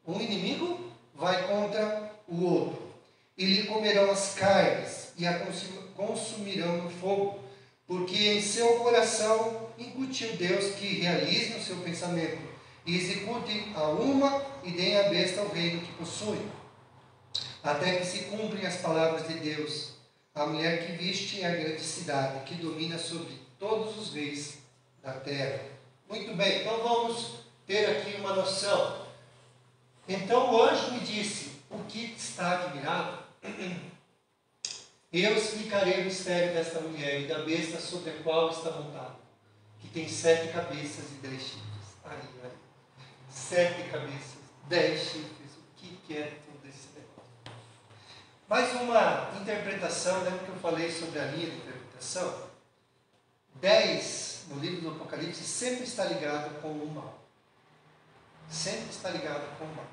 Um inimigo vai contra o outro, e lhe comerão as carnes e a consumirão no fogo, porque em seu coração incutiu Deus que realize o seu pensamento e execute a uma e deem à besta o reino que possui, até que se cumprem as palavras de Deus. A mulher que viste é a grande cidade, que domina sobre todos os reis da terra. Muito bem, então vamos ter aqui uma noção. Então o anjo me disse: o que está admirado? Eu explicarei o mistério desta mulher e da besta sobre a qual está montada, que tem 7 cabeças e 10 chifres. Aí. 7 cabeças, 10 chifres. O que é tudo esse negócio? Mais uma interpretação, lembra que eu falei sobre a linha de interpretação? 10 no livro do Apocalipse sempre está ligado com o mal. Sempre está ligado com o mal.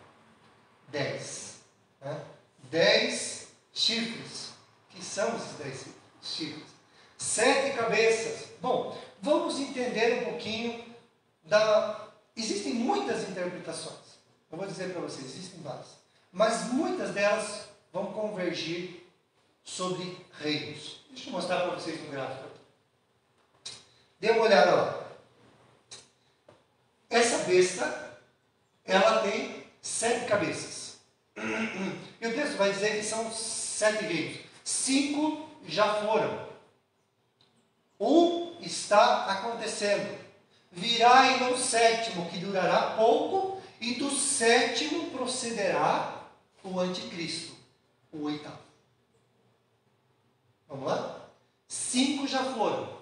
10. Né? 10 chifres. Que são esses 10 chifres? 7 cabeças. Bom, vamos entender um pouquinho da... Existem muitas interpretações. Eu vou dizer para vocês, existem várias. Mas muitas delas vão convergir sobre reinos. Deixa eu mostrar para vocês um gráfico aqui. Dê uma olhada lá. Essa besta, ela tem 7 cabeças. E o texto vai dizer que são 7 reinos. 5 já foram. 1 está acontecendo. Virá ainda o 7º, que durará pouco, e do 7º procederá o anticristo, o 8º. Vamos lá? 5 já foram.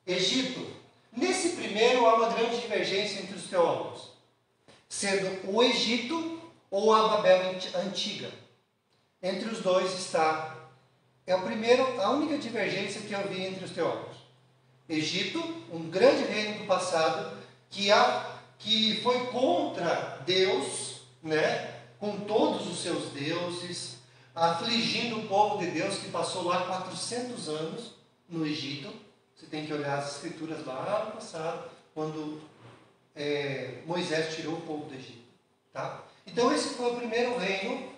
Egito. Nesse primeiro há uma grande divergência entre os teólogos, sendo o Egito ou a Babel antiga. Entre os dois está, é o primeiro, a única divergência que eu vi entre os teólogos. Egito, um grande reino do passado, que foi contra Deus, né, com todos os seus deuses, afligindo o povo de Deus, que passou lá 400 anos no Egito. Você tem que olhar as escrituras lá no passado, quando Moisés tirou o povo do Egito. Tá? Então esse foi o primeiro reino,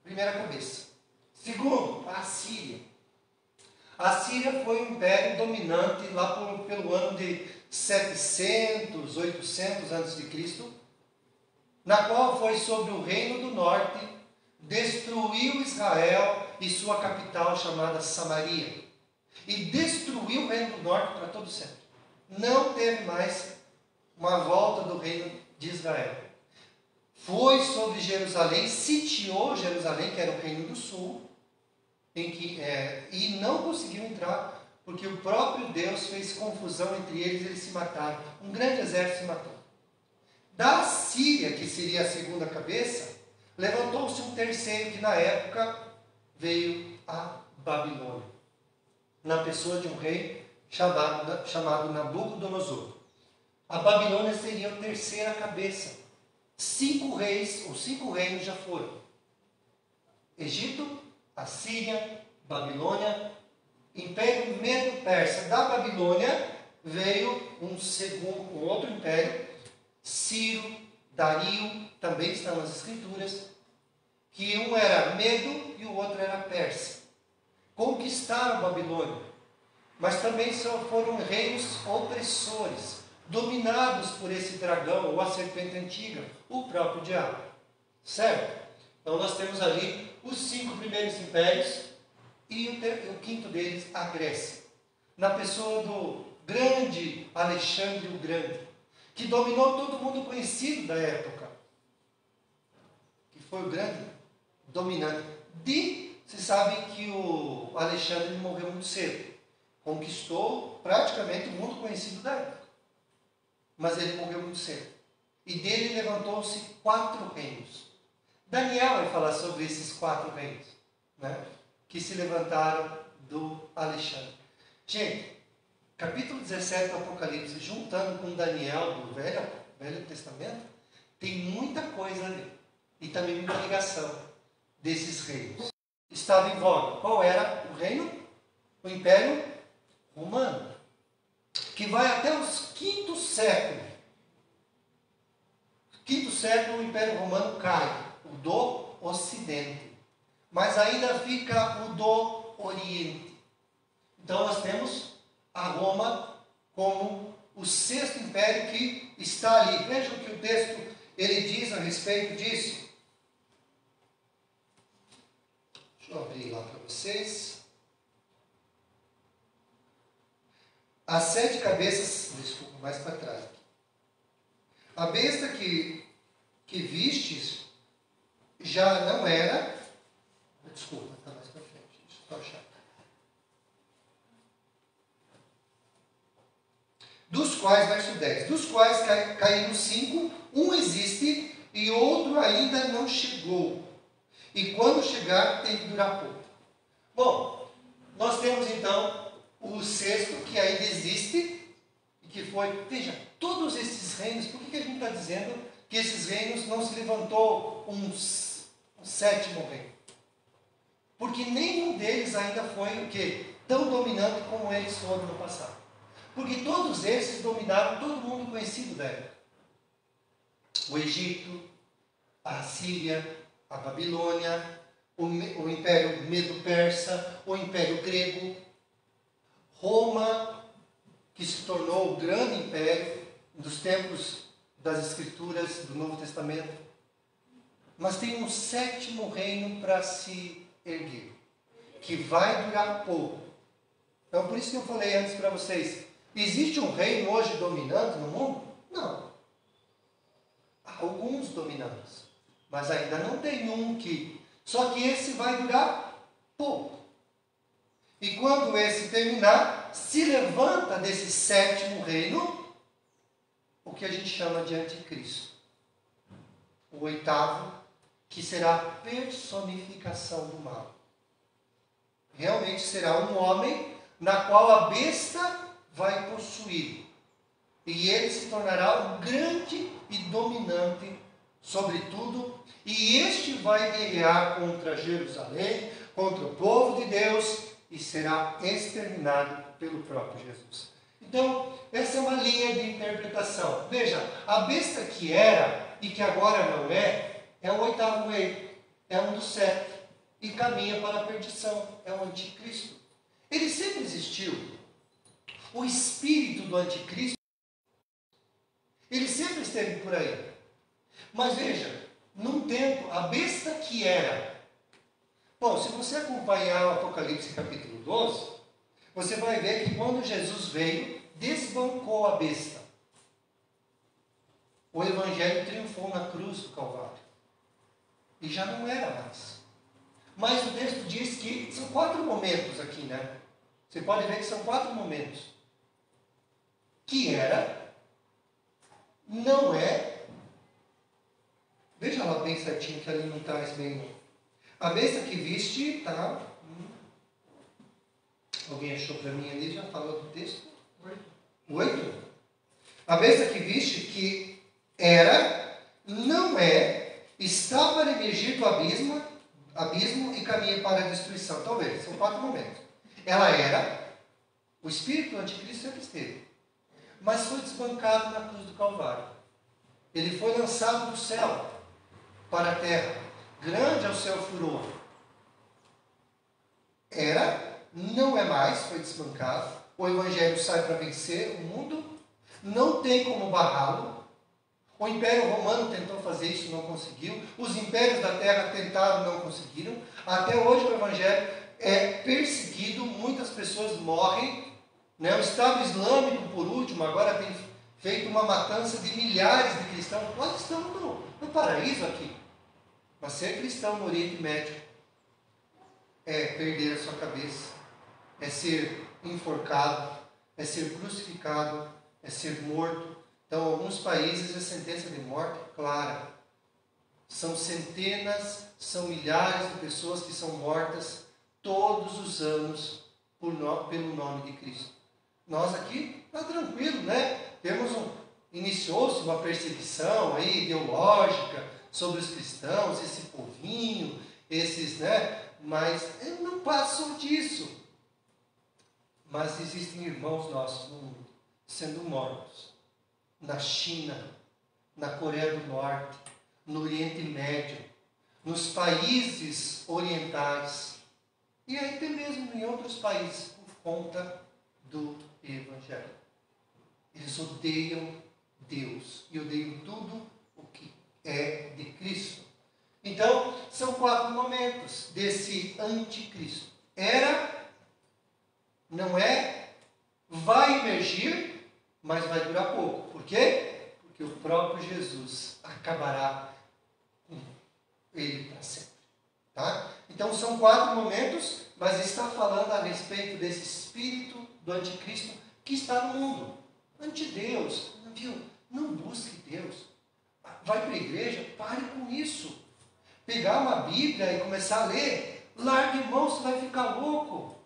primeira cabeça. Segundo, a Assíria. A Síria foi um império dominante lá pelo ano de 700, 800 a.C., na qual foi sobre o reino do norte, destruiu Israel e sua capital chamada Samaria. E destruiu o reino do norte para todo sempre. Não teve mais uma volta do reino de Israel. Foi sobre Jerusalém, sitiou Jerusalém, que era o reino do sul, e não conseguiu entrar, porque o próprio Deus fez confusão entre eles se mataram. Um grande exército se matou. Da Síria, que seria a segunda cabeça, levantou-se um terceiro, que na época veio a Babilônia, na pessoa de um rei chamado Nabucodonosor. A Babilônia seria a terceira cabeça. 5 reis, ou 5 reinos já foram: Egito, Assíria, Babilônia, Império Medo-Persa. Da Babilônia veio um outro império, Ciro, Dario, também está nas escrituras, que um era Medo e o outro era Pérsia. Conquistaram a Babilônia, mas também foram reinos opressores, dominados por esse dragão ou a serpente antiga, o próprio diabo. Certo? Então nós temos ali os 5 primeiros impérios e o quinto deles, a Grécia. Na pessoa do grande Alexandre o Grande, que dominou todo mundo conhecido da época, que foi o grande dominante. Se sabe que o Alexandre morreu muito cedo, conquistou praticamente o mundo conhecido da época, mas ele morreu muito cedo. E dele levantou-se 4 reinos. Daniel vai falar sobre esses 4 reinos, né, que se levantaram do Alexandre. Gente, capítulo 17 do Apocalipse, juntando com Daniel do Velho Testamento, tem muita coisa ali. E também muita ligação desses reinos. Estava em voga. Qual era o reino? O Império Romano, que vai até os 5º século. Quinto século, o Império Romano cai, o do Ocidente. Mas ainda fica o do Oriente. Então nós temos a Roma como o 6º império que está ali. Vejam o que o texto ele diz a respeito disso. Deixa eu abrir lá para vocês. As 7 cabeças, desculpa, mais para trás. A besta que vistes já não era. Desculpa, está mais para frente. Deixa eu só achar. Dos quais, verso 10, dos quais caíram 5, um existe e outro ainda não chegou. E quando chegar, tem que durar pouco. Bom, nós temos então o 6º que ainda existe e que foi. Veja, todos esses reinos, por que a gente está dizendo que esses reinos não se levantou um 7º reino? Porque nenhum deles ainda foi o quê? Tão dominante como eles foram no passado. Porque todos esses dominaram todo mundo conhecido da época. O Egito, a Síria, a Babilônia, o Império Medo-Persa, o Império Grego, Roma, que se tornou o grande império dos tempos das Escrituras do Novo Testamento. Mas tem um 7º reino para se erguer, que vai durar pouco. Então, por isso que eu falei antes para vocês, existe um reino hoje dominante no mundo? Não. Há alguns dominantes, mas ainda não tem um que... Só que esse vai durar pouco. E quando esse terminar, se levanta desse 7º reino o que a gente chama de anticristo. O 8º, que será a personificação do mal. Realmente será um homem na qual a besta vai possuir. E ele se tornará o grande e dominante sobre tudo. E este vai guerrear contra Jerusalém, contra o povo de Deus, e será exterminado pelo próprio Jesus. Então, essa é uma linha de interpretação. Veja, a besta que era e que agora não é o 8º rei, é um dos 7, e caminha para a perdição, é o anticristo. Ele sempre existiu. O espírito do anticristo, ele sempre esteve por aí. Mas veja, num tempo, a besta que era... Bom, se você acompanhar o Apocalipse capítulo 12, você vai ver que quando Jesus veio, desbancou a besta. O Evangelho triunfou na cruz do Calvário. E já não era mais. Mas o texto diz que são 4 momentos aqui, né? Você pode ver que são 4 momentos. Que era, não é. Veja lá bem certinho que ali não traz bem. A besta que viste, tá? Alguém achou para mim ali, já falou do texto? 8. A besta que viste, que era, não é, está para emergir do abismo e caminha para a destruição. Então veja, são 4 momentos. Ela era, o espírito do anticristo sempre esteve, mas foi desbancado na cruz do Calvário. Ele foi lançado do céu para a terra. Grande é o seu furor. Era, não é mais, foi desbancado. O Evangelho sai para vencer o mundo, não tem como barrá-lo. O Império Romano tentou fazer isso, não conseguiu. Os impérios da terra tentaram, não conseguiram. Até hoje o Evangelho é perseguido, muitas pessoas morrem. O Estado Islâmico, por último, agora tem feito uma matança de milhares de cristãos. Nós estamos no paraíso aqui. Mas ser cristão no Oriente Médio é perder a sua cabeça, é ser enforcado, é ser crucificado, é ser morto. Então, em alguns países, a sentença de morte é clara. São centenas, são milhares de pessoas que são mortas todos os anos pelo nome de Cristo. Nós aqui, está tranquilo, né? Iniciou-se uma perseguição aí, ideológica sobre os cristãos, esse povinho, esses, mas eles não passam disso. Mas existem irmãos nossos no mundo sendo mortos. Na China, na Coreia do Norte, no Oriente Médio, nos países orientais e até mesmo em outros países por conta do Evangelho. Eles odeiam Deus e odeiam tudo o que é de Cristo. Então, são 4 momentos desse anticristo. Era, não é, vai emergir, mas vai durar pouco. Por quê? Porque o próprio Jesus acabará com ele para sempre. Tá? Então são 4 momentos, mas está falando a respeito desse espírito do anticristo que está no mundo. Antideus, viu? Não busque Deus. Vai para a igreja, pare com isso. Pegar uma Bíblia e começar a ler, largue mão, você vai ficar louco.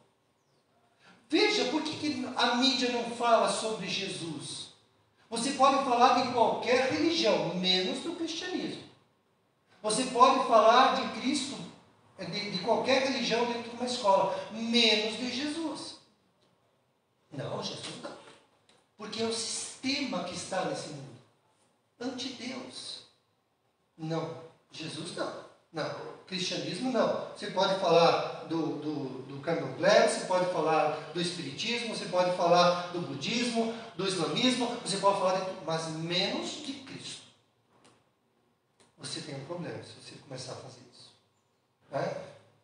Veja, por que a mídia não fala sobre Jesus? Você pode falar de qualquer religião, menos do cristianismo. Você pode falar de Cristo, de qualquer religião dentro de uma escola, menos de Jesus. Não, Jesus não. Porque é o sistema que está nesse mundo. Antideus. Não. Jesus não. Não. Cristianismo não. Você pode falar do candomblé, você pode falar do espiritismo, você pode falar do budismo, do islamismo, você pode falar de tudo, mas menos de Cristo. Você tem um problema se você começar a fazer isso.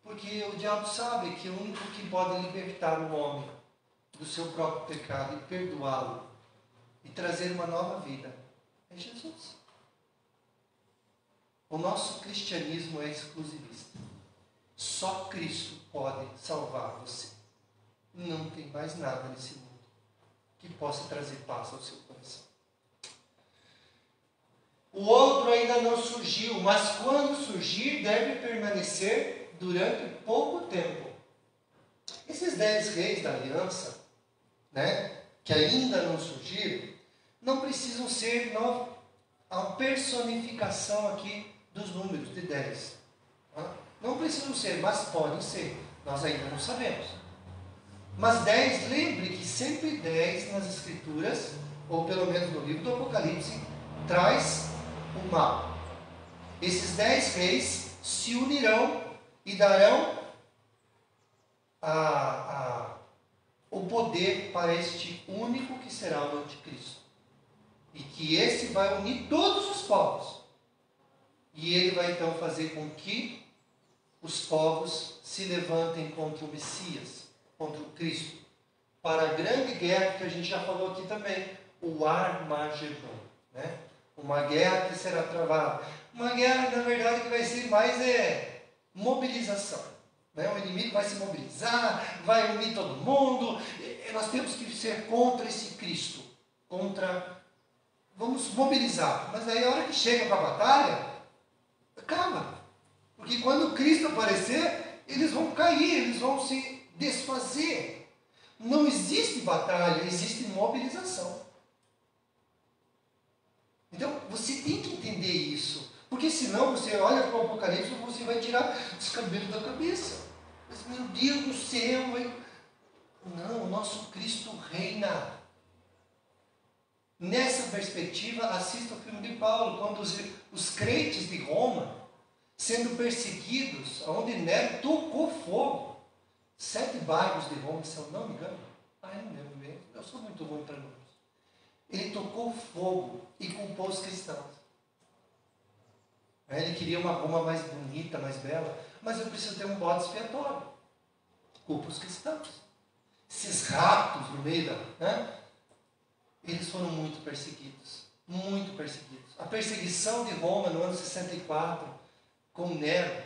Porque o diabo sabe que o único que pode libertar o homem do seu próprio pecado e perdoá-lo e trazer uma nova vida é Jesus. O nosso cristianismo é exclusivista. Só Cristo pode salvar você. Não tem mais nada nesse mundo que possa trazer paz ao seu coração. O outro ainda não surgiu, mas quando surgir, deve permanecer durante pouco tempo. Esses 10 reis da aliança, que ainda não surgiram, não precisam ser a personificação aqui dos números de 10. Não precisam ser, mas podem ser. Nós ainda não sabemos. Mas 10, lembre que sempre 10 nas Escrituras, ou pelo menos no livro do Apocalipse, traz o mal. Esses 10 reis se unirão e darão o poder para este único que será o anticristo. E que esse vai unir todos os povos. E ele vai então fazer com que os povos se levantem contra o Messias, contra o Cristo, para a grande guerra que a gente já falou aqui também, o Armagedon. Uma guerra que será travada. Uma guerra, na verdade, que vai ser mais mobilização. O inimigo vai se mobilizar, vai unir todo mundo. Nós temos que ser contra esse Cristo. Vamos mobilizar. Mas aí a hora que chega para a batalha, acaba. Porque quando Cristo aparecer, eles vão cair, eles vão se desfazer. Não existe batalha, existe mobilização. Então, você tem que entender isso. Porque senão você olha para o Apocalipse e você vai tirar os cabelos da cabeça. Mas, meu Deus do céu, não, o nosso Cristo reina. Nessa perspectiva, assista o filme de Paulo, quando os crentes de Roma sendo perseguidos, onde Nero tocou fogo. 7 bairros de Roma, se eu não me engano. Eu não lembro bem. Eu sou muito ruim para números. Ele tocou fogo e culpou os cristãos. Ele queria uma Roma mais bonita, mais bela, mas eu preciso ter um bode expiatório. Culpa os cristãos. Esses ratos no meio da... Eles foram muito perseguidos. Muito perseguidos. A perseguição de Roma no ano 64, com Nero,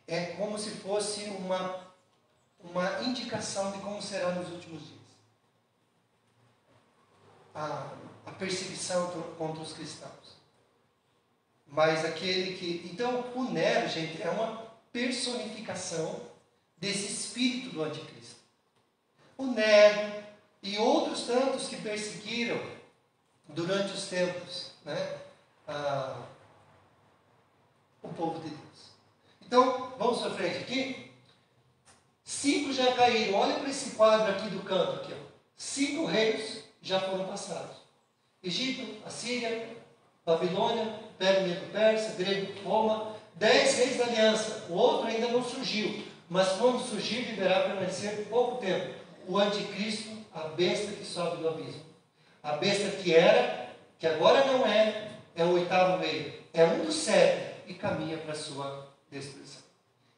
é como se fosse uma indicação de como será nos últimos dias. A perseguição contra os cristãos. Mas aquele que... Então, o Nero, gente, é uma personificação desse espírito do anticristo. O Nero e outros tantos que perseguiram durante os tempos, né, o povo de Deus. Então, vamos para frente aqui. 5 já caíram. Olha para esse quadro aqui do canto. Aqui, ó. 5 reinos já foram passados. Egito, Assíria, Babilônia, Império Medo-Persa, Grego, Roma. 10 reis da aliança. O outro ainda não surgiu. Mas quando surgir, deverá permanecer pouco tempo. O anticristo, a besta que sobe do abismo. A besta que era, que agora não é o 8º rei. É um dos 7 e caminha para a sua destruição.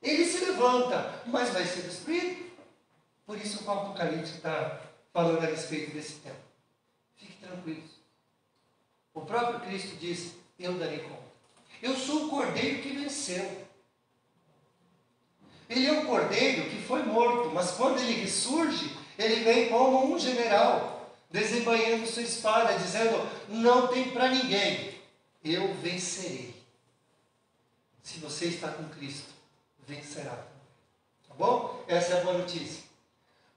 Ele se levanta, mas vai ser destruído. Por isso o Apocalipse está falando a respeito desse tempo. Fique tranquilos. O próprio Cristo diz, eu darei conta. Eu sou o cordeiro que venceu. Ele é um cordeiro que foi morto, mas quando ele ressurge, ele vem como um general, desembainhando sua espada, dizendo, não tem para ninguém, eu vencerei. Se você está com Cristo, vencerá. Tá bom? Essa é a boa notícia.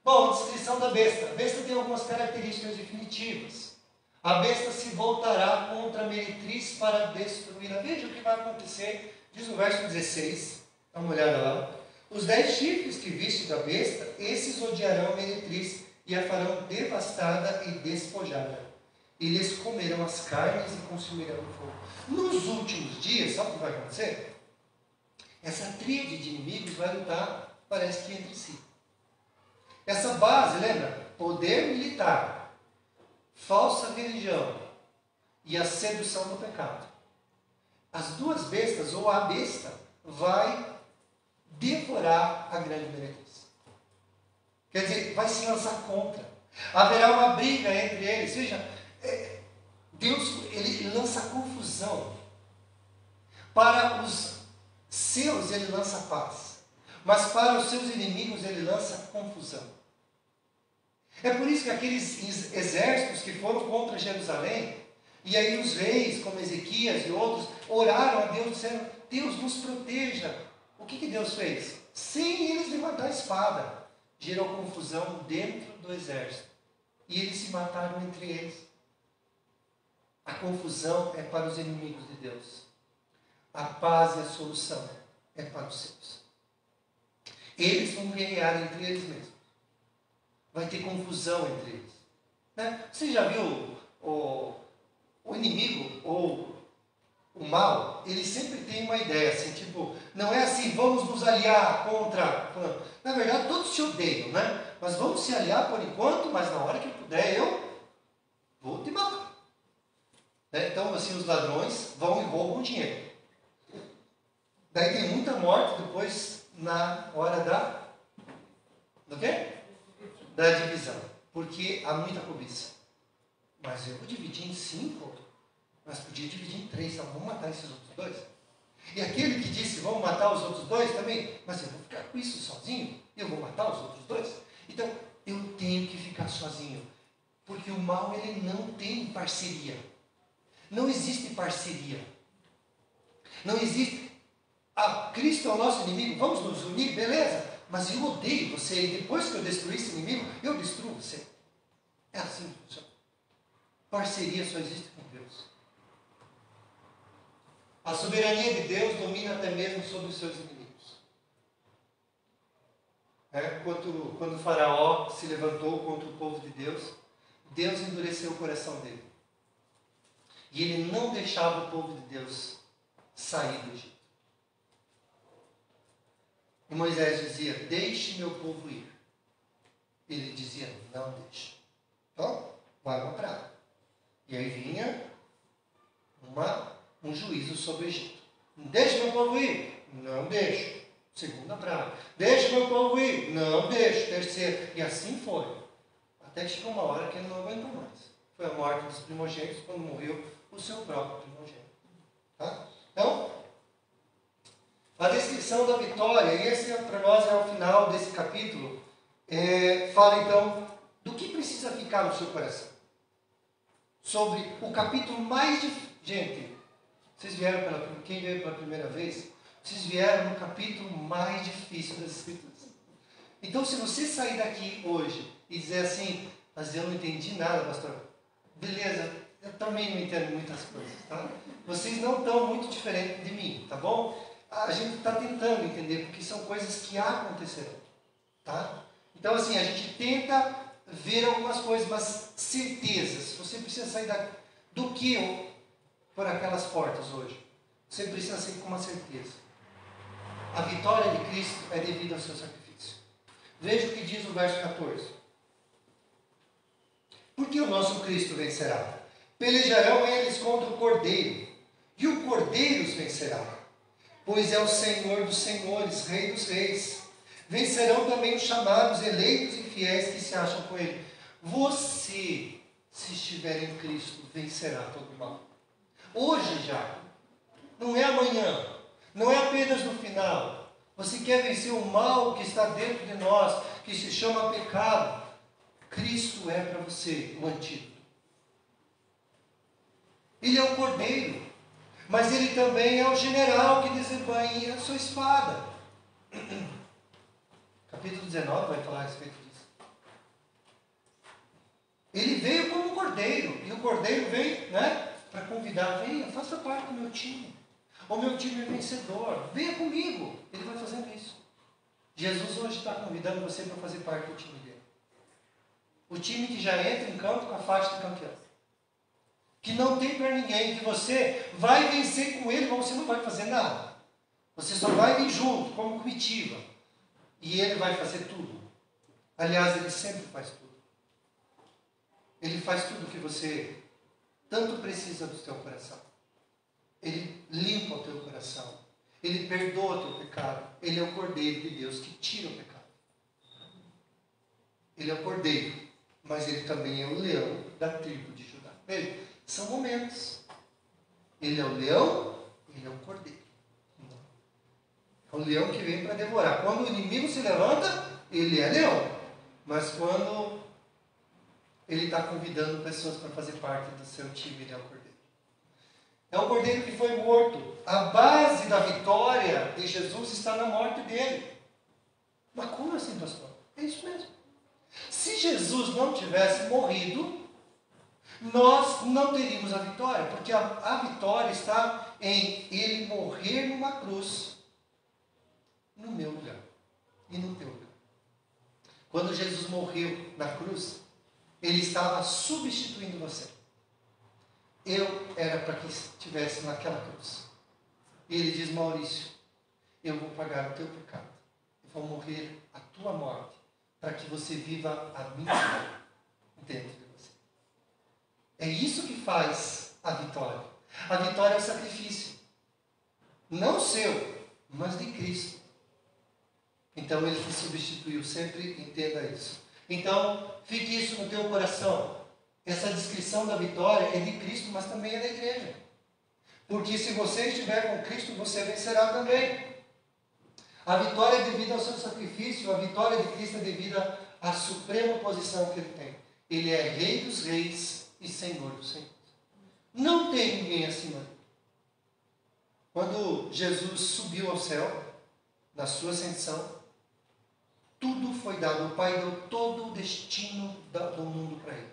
Bom, descrição da besta. A besta tem algumas características definitivas. A besta se voltará contra a meretriz para destruí-la. Veja o que vai acontecer. Diz no verso 16. Dá uma olhada lá. Os 10 chifres que viste da besta, esses odiarão a meretriz e a farão devastada e despojada. E lhes comerão as carnes e consumirão o fogo. Nos últimos dias, sabe o que vai acontecer? Essa tríade de inimigos vai lutar, parece que entre si. Essa base, lembra? Poder militar, falsa religião e a sedução do pecado. As duas bestas, ou a besta, vai devorar a grande meretriz. Quer dizer, vai se lançar contra. Haverá uma briga entre eles. Veja, Deus ele lança confusão. Para os seus ele lança paz. Mas para os seus inimigos ele lança confusão. É por isso que aqueles exércitos que foram contra Jerusalém, e aí os reis, como Ezequias e outros, oraram a Deus, dizendo, Deus nos proteja. O que Deus fez? Sem eles levantar a espada, gerou confusão dentro do exército. E eles se mataram entre eles. A confusão é para os inimigos de Deus. A paz e a solução é para os seus. Eles vão guerrear entre eles mesmos. Vai ter confusão entre eles. Né? Você já viu o inimigo ou o mal? Ele sempre tem uma ideia assim, tipo, não é assim, vamos nos aliar contra... Na verdade, todos se odeiam, né? Mas vamos se aliar por enquanto, mas na hora que puder eu vou te matar. Né? Então, assim, os ladrões vão e roubam dinheiro. Daí tem muita morte depois na hora do quê? Da divisão. Porque há muita cobiça. Mas eu vou dividir em 5, mas podia dividir em 3, então vamos matar esses outros 2. E aquele que disse, vamos matar os outros 2 também, mas eu vou ficar com isso sozinho? Eu vou matar os outros 2? Então, eu tenho que ficar sozinho. Porque o mal, ele não tem parceria. Não existe parceria. Não existe... Cristo é o nosso inimigo, vamos nos unir, beleza? Mas eu odeio você e depois que eu destruir esse inimigo, eu destruo você. É assim que funciona. Parceria só existe com Deus. A soberania de Deus domina até mesmo sobre os seus inimigos. Quando o faraó se levantou contra o povo de Deus, Deus endureceu o coração dele. E ele não deixava o povo de Deus sair do Egito. E Moisés dizia, deixe meu povo ir. Ele dizia, não deixe. Então, vai uma praga. E aí vinha um juízo sobre o Egito. Deixe meu povo ir. Não deixo. Segunda praga. Deixe meu povo ir. Não deixo. Terceira. E assim foi. Até que chegou uma hora que ele não aguentou mais. Foi a morte dos primogênitos quando morreu o seu próprio primogênito. Tá? Então, a descrição da vitória, e esse para nós é o final desse capítulo, fala então do que precisa ficar no seu coração. Sobre o capítulo mais difícil. Gente, vocês vieram quem veio pela primeira vez, vocês vieram no capítulo mais difícil das Escrituras. Então, se você sair daqui hoje e dizer assim, mas eu não entendi nada, pastor. Beleza, eu também não entendo muitas coisas, tá? Vocês não estão muito diferentes de mim, tá bom? A gente está tentando entender, porque são coisas que acontecerão, tá? Então, assim, a gente tenta ver algumas coisas, mas certezas. Você precisa sair do que por aquelas portas hoje. Você precisa sair com uma certeza. A vitória de Cristo é devido ao seu sacrifício. Veja o que diz o verso 14. Porque o nosso Cristo vencerá. Pelejarão eles contra o Cordeiro, e o Cordeiro os vencerá. Pois é o Senhor dos senhores, Rei dos reis. Vencerão também os chamados, eleitos e fiéis que se acham com Ele. Você, se estiver em Cristo, vencerá todo o mal. Hoje já. Não é amanhã. Não é apenas no final. Você quer vencer o mal que está dentro de nós, que se chama pecado. Cristo é para você o antídoto. Ele é o Cordeiro. Mas ele também é o general que desembainha a sua espada. Capítulo 19 vai falar a respeito disso. Ele veio como cordeiro. E o cordeiro vem, né, para convidar. Venha, faça parte do meu time. O meu time é vencedor. Venha comigo. Ele vai fazendo isso. Jesus hoje está convidando você para fazer parte do time dele. O time que já entra em campo com a faixa de campeão. Que não tem para ninguém. Que você vai vencer com ele, mas você não vai fazer nada. Você só vai vir junto, como comitiva. E ele vai fazer tudo. Aliás, ele sempre faz tudo. Ele faz tudo que você tanto precisa do teu coração. Ele limpa o teu coração. Ele perdoa o teu pecado. Ele é o Cordeiro de Deus que tira o pecado. Ele é o Cordeiro, mas ele também é o leão da tribo de Judá. Veja, são momentos. Ele é o leão, ele é o Cordeiro. É o leão que vem para devorar. Quando o inimigo se levanta, ele é leão. Mas quando ele está convidando pessoas para fazer parte do seu time, ele é o Cordeiro. É o Cordeiro que foi morto. A base da vitória de Jesus está na morte dele. Mas como assim, pastor? É isso mesmo. Se Jesus não tivesse morrido, nós não teríamos a vitória. Porque a vitória está em ele morrer numa cruz. No meu lugar e no teu lugar. Quando Jesus morreu na cruz, ele estava substituindo você. Eu era para que estivesse naquela cruz. E ele diz, Maurício, eu vou pagar o teu pecado. Eu vou morrer a tua morte, para que você viva a minha vida dentro de você. É isso que faz a vitória. A vitória é o sacrifício. Não seu, mas de Cristo. Então ele te substituiu, sempre entenda isso. Então, fique isso no teu coração. Essa descrição da vitória é de Cristo, mas também é da igreja. Porque se você estiver com Cristo, você vencerá também. A vitória é devida ao seu sacrifício, a vitória de Cristo é devida à suprema posição que ele tem. Ele é Rei dos reis e Senhor dos senhores. Não tem ninguém acima dele. Quando Jesus subiu ao céu, na sua ascensão, tudo foi dado. O Pai deu todo o destino do mundo para ele.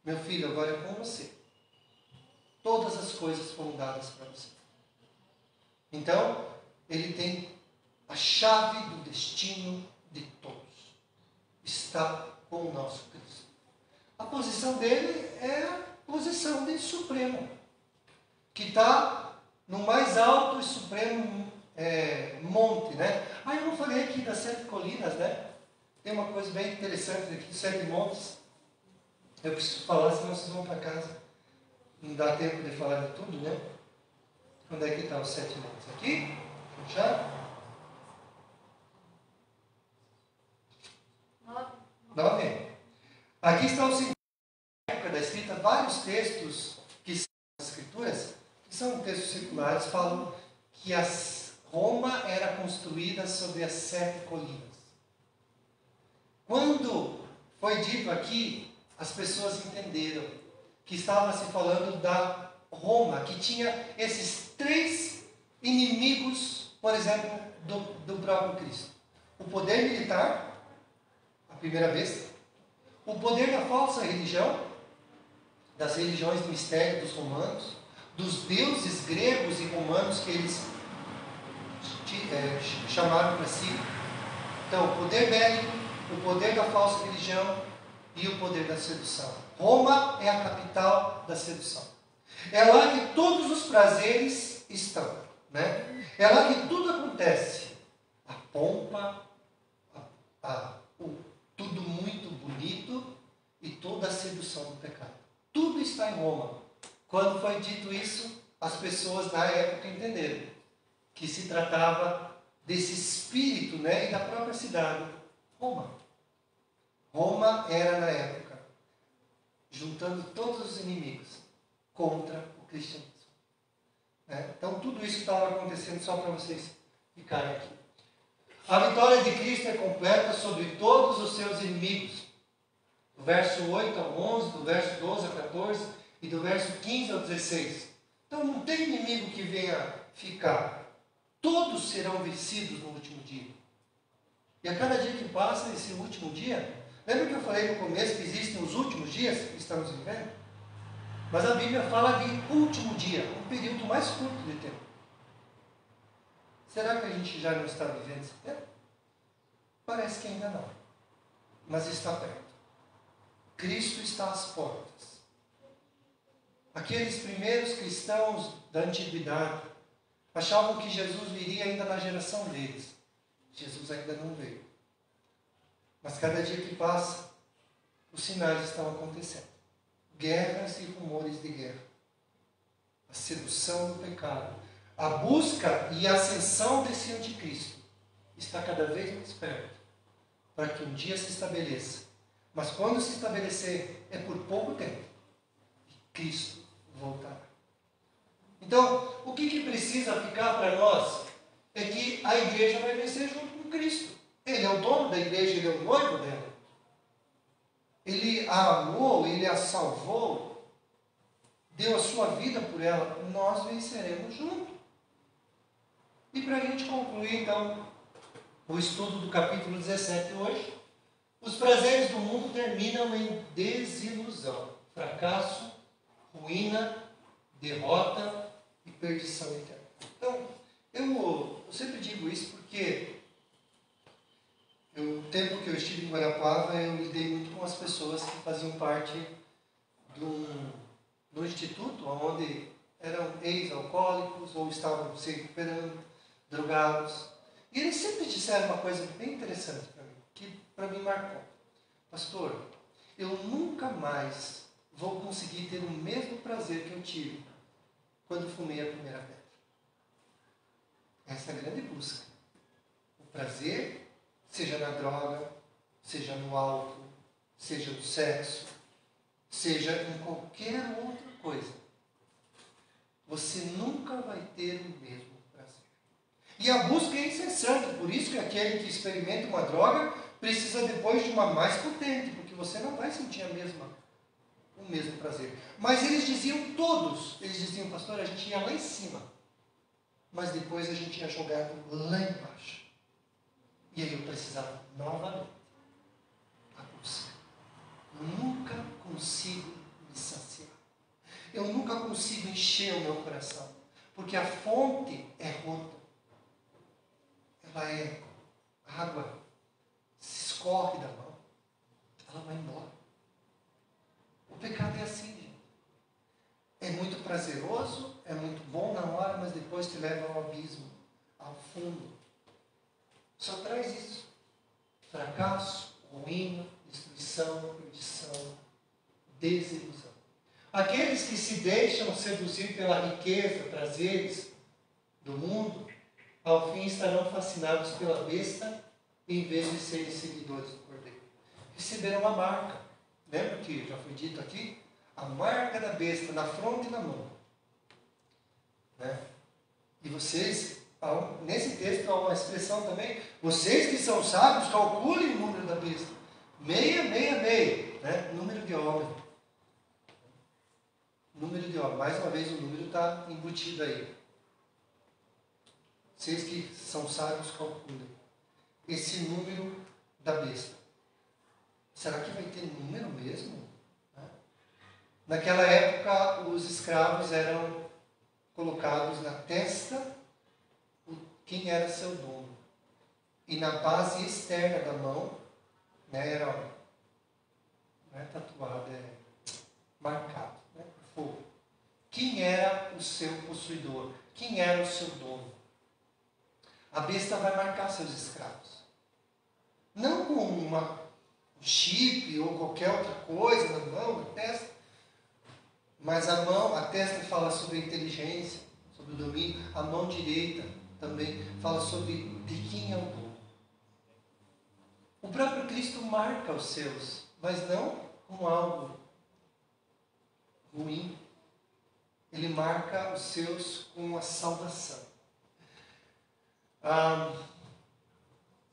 Meu filho, agora é com você. Todas as coisas foram dadas para você. Então, ele tem a chave do destino de todos. Está com o nosso Cristo. A posição dele é a posição de supremo. Que está no mais alto e supremo monte, né? Eu não falei aqui das 7 colinas, né? Tem uma coisa bem interessante aqui dos 7 montes. Eu preciso falar, senão vocês vão para casa. Não dá tempo de falar de tudo, né? Onde é que está os 7 montes? Aqui? Já? 9. Aqui está o seguinte, na época da escrita, vários textos que são as escrituras, que são textos circulares, falam que Roma era construída sobre as 7 colinas. Quando foi dito aqui, as pessoas entenderam que estava se falando da Roma, que tinha esses 3 inimigos, por exemplo, do próprio Cristo. O poder militar, a primeira vez, o poder da falsa religião, das religiões de mistério dos romanos, dos deuses gregos e romanos que eles chamaram para si. Então, o poder bélico, o poder da falsa religião e o poder da sedução. Roma é a capital da sedução. É lá que todos os prazeres estão, né? É lá que tudo acontece. A pompa, tudo muito bonito e toda a sedução do pecado. Tudo está em Roma. Quando foi dito isso, as pessoas na época entenderam que se tratava desse espírito, né, e da própria cidade, Roma. Roma era, na época, juntando todos os inimigos contra o cristianismo. Então, tudo isso estava acontecendo só para vocês ficarem aqui. A vitória de Cristo é completa sobre todos os seus inimigos. Do verso 8 ao 11, do verso 12 ao 14 e do verso 15 ao 16. Então, não tem inimigo que venha ficar. Todos serão vencidos no último dia. E a cada dia que passa, esse último dia, lembra que eu falei no começo que existem os últimos dias que estamos vivendo? Mas a Bíblia fala de último dia, um período mais curto de tempo. Será que a gente já não está vivendo esse tempo? Parece que ainda não. Mas está perto. Cristo está às portas. Aqueles primeiros cristãos da antiguidade achavam que Jesus viria ainda na geração deles. Jesus ainda não veio. Mas cada dia que passa, os sinais estão acontecendo. Guerras e rumores de guerra. A sedução do pecado. A busca e a ascensão desse anticristo está cada vez mais perto. Para que um dia se estabeleça. Mas quando se estabelecer, é por pouco tempo. E Cristo voltará. Então, o que precisa ficar para nós é que a igreja vai vencer junto com Cristo. Ele é o dono da igreja, ele é o noivo dela. Ele a amou, ele a salvou, deu a sua vida por ela. Nós venceremos junto. E para a gente concluir, então, o estudo do capítulo 17 hoje, os prazeres do mundo terminam em desilusão, fracasso, ruína, derrota e perdição eterna. Então, eu sempre digo isso porque o tempo que eu estive em Guarapava, eu lidei muito com as pessoas que faziam parte do instituto, onde eram ex-alcoólicos ou estavam se recuperando, drogados. E eles sempre disseram uma coisa bem interessante para mim, que para mim marcou. Pastor, eu nunca mais vou conseguir ter o mesmo prazer que eu tive quando fumei a primeira pedra. Essa é a grande busca. O prazer, seja na droga, seja no álcool, seja no sexo, seja em qualquer outra coisa. Você nunca vai ter o mesmo prazer. E a busca é incessante, por isso que aquele que experimenta uma droga precisa depois de uma mais potente, porque você não vai sentir o mesmo prazer. Mas eles diziam todos, eles diziam, pastor, a gente ia lá em cima, mas depois a gente ia jogado lá embaixo. E aí eu precisava novamente a busca. Eu nunca consigo me saciar. Eu nunca consigo encher o meu coração, porque a fonte é rota. Ela é água, se escorre da mão, ela vai embora. O pecado é assim, gente. É muito prazeroso, é muito bom na hora, mas depois te leva ao abismo, à ao fundo. Só traz isso. Fracasso, ruína, destruição, perdição, desilusão. Aqueles que se deixam seduzir pela riqueza, prazeres do mundo, ao fim estarão fascinados pela besta, em vez de serem seguidores do Cordeiro. Receberam a marca. Lembra que já foi dito aqui? A marca da besta na fronte e na mão. Né? E vocês, nesse texto há uma expressão também, vocês que são sábios, calculem o número da besta. 666, né? Número de homem. Número de homem. Mais uma vez o número está embutido aí. Vocês que são sábios, calculem esse número da besta. Será que vai ter número mesmo? Naquela época, os escravos eram colocados na testa quem era seu dono. E na base externa da mão, né, era, não é tatuado, é marcado, né, por fogo. Quem era o seu possuidor? Quem era o seu dono? A besta vai marcar seus escravos. Não com um chip ou qualquer outra coisa na mão, na testa. Mas a testa fala sobre a inteligência, sobre o domínio. A mão direita também fala sobre de quem é o dono. O próprio Cristo marca os seus, mas não com algo ruim. Ele marca os seus com a salvação.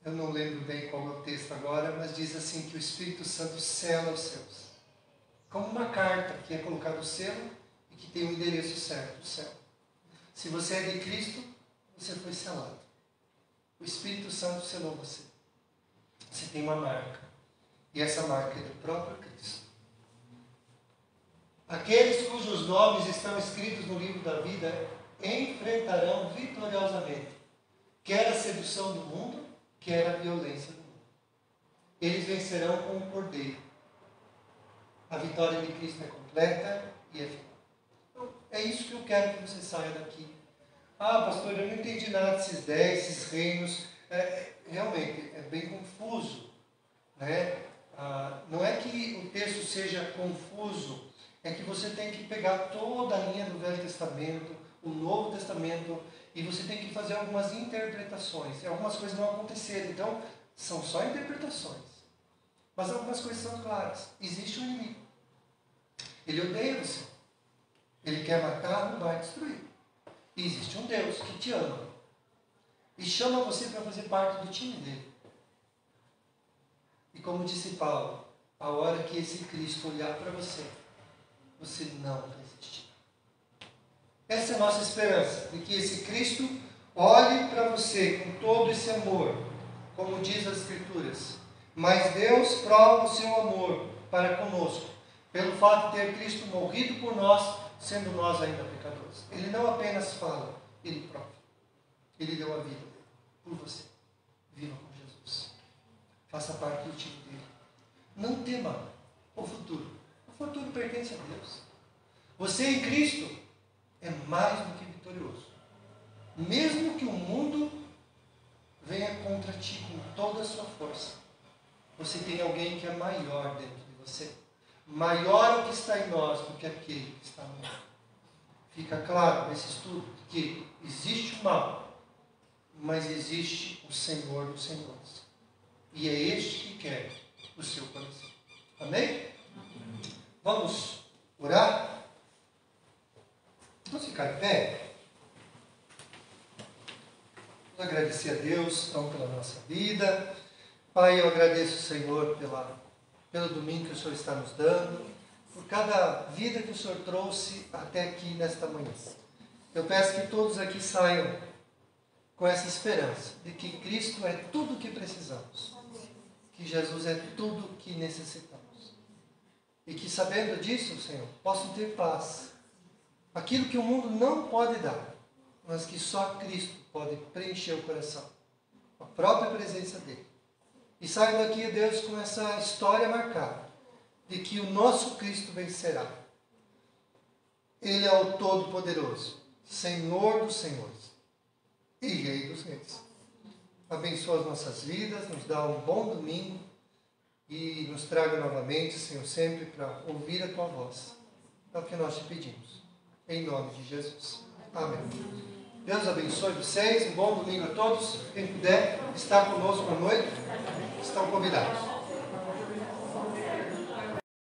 Eu não lembro bem qual é o texto agora, mas diz assim que o Espírito Santo sela os seus. Como uma carta que é colocado o selo e que tem o endereço certo, o céu. Se você é de Cristo, você foi selado. O Espírito Santo selou você. Você tem uma marca. E essa marca é do próprio Cristo. Aqueles cujos nomes estão escritos no livro da vida enfrentarão vitoriosamente quer a sedução do mundo, quer a violência do mundo. Eles vencerão com o Cordeiro. A vitória de Cristo é completa e é final. Então, é isso que eu quero que você saia daqui. Pastor, eu não entendi nada desses 10, esses reinos. Realmente, é bem confuso. Né? Não é que o texto seja confuso, é que você tem que pegar toda a linha do Velho Testamento, o Novo Testamento, e você tem que fazer algumas interpretações. Algumas coisas não aconteceram, então são só interpretações. Mas algumas coisas são claras. Existe um inimigo. Ele odeia você. Ele quer matar, não vai destruir. E existe um Deus que te ama. E chama você para fazer parte do time dele. E como disse Paulo, a hora que esse Cristo olhar para você, você não vai resistir. Essa é a nossa esperança, de que esse Cristo olhe para você com todo esse amor, como diz as Escrituras. Mas Deus prova o seu amor para conosco, pelo fato de ter Cristo morrido por nós, sendo nós ainda pecadores. Ele não apenas fala, ele prova. Ele deu a vida dele por você. Viva com Jesus. Faça parte do time dele. Não tema o futuro. O futuro pertence a Deus. Você em Cristo é mais do que vitorioso. Mesmo que o mundo venha contra ti com toda a sua força, você tem alguém que é maior dentro de você. Maior o que está em nós do que aquele que está no mundo. Fica claro nesse estudo que existe o mal, mas existe o Senhor dos Senhores. E é este que quer o seu coração. Amém? Vamos orar? Vamos ficar em pé? Vamos agradecer a Deus então, pela nossa vida. Pai, eu agradeço, Senhor, pelo domingo que o Senhor está nos dando, por cada vida que o Senhor trouxe até aqui nesta manhã. Eu peço que todos aqui saiam com essa esperança de que Cristo é tudo o que precisamos, que Jesus é tudo o que necessitamos. E que, sabendo disso, Senhor, possam ter paz. Aquilo que o mundo não pode dar, mas que só Cristo pode preencher o coração. A própria presença dele. E saiam daqui, Deus, com essa história marcada, de que o nosso Cristo vencerá. Ele é o Todo-Poderoso, Senhor dos Senhores. e Rei dos Reis. Abençoa as nossas vidas, nos dá um bom domingo e nos traga novamente, Senhor, sempre para ouvir a Tua voz. É o que nós te pedimos. Em nome de Jesus. Amém. Deus abençoe vocês. Um bom domingo a todos. Quem puder estar conosco à noite, estão convidados.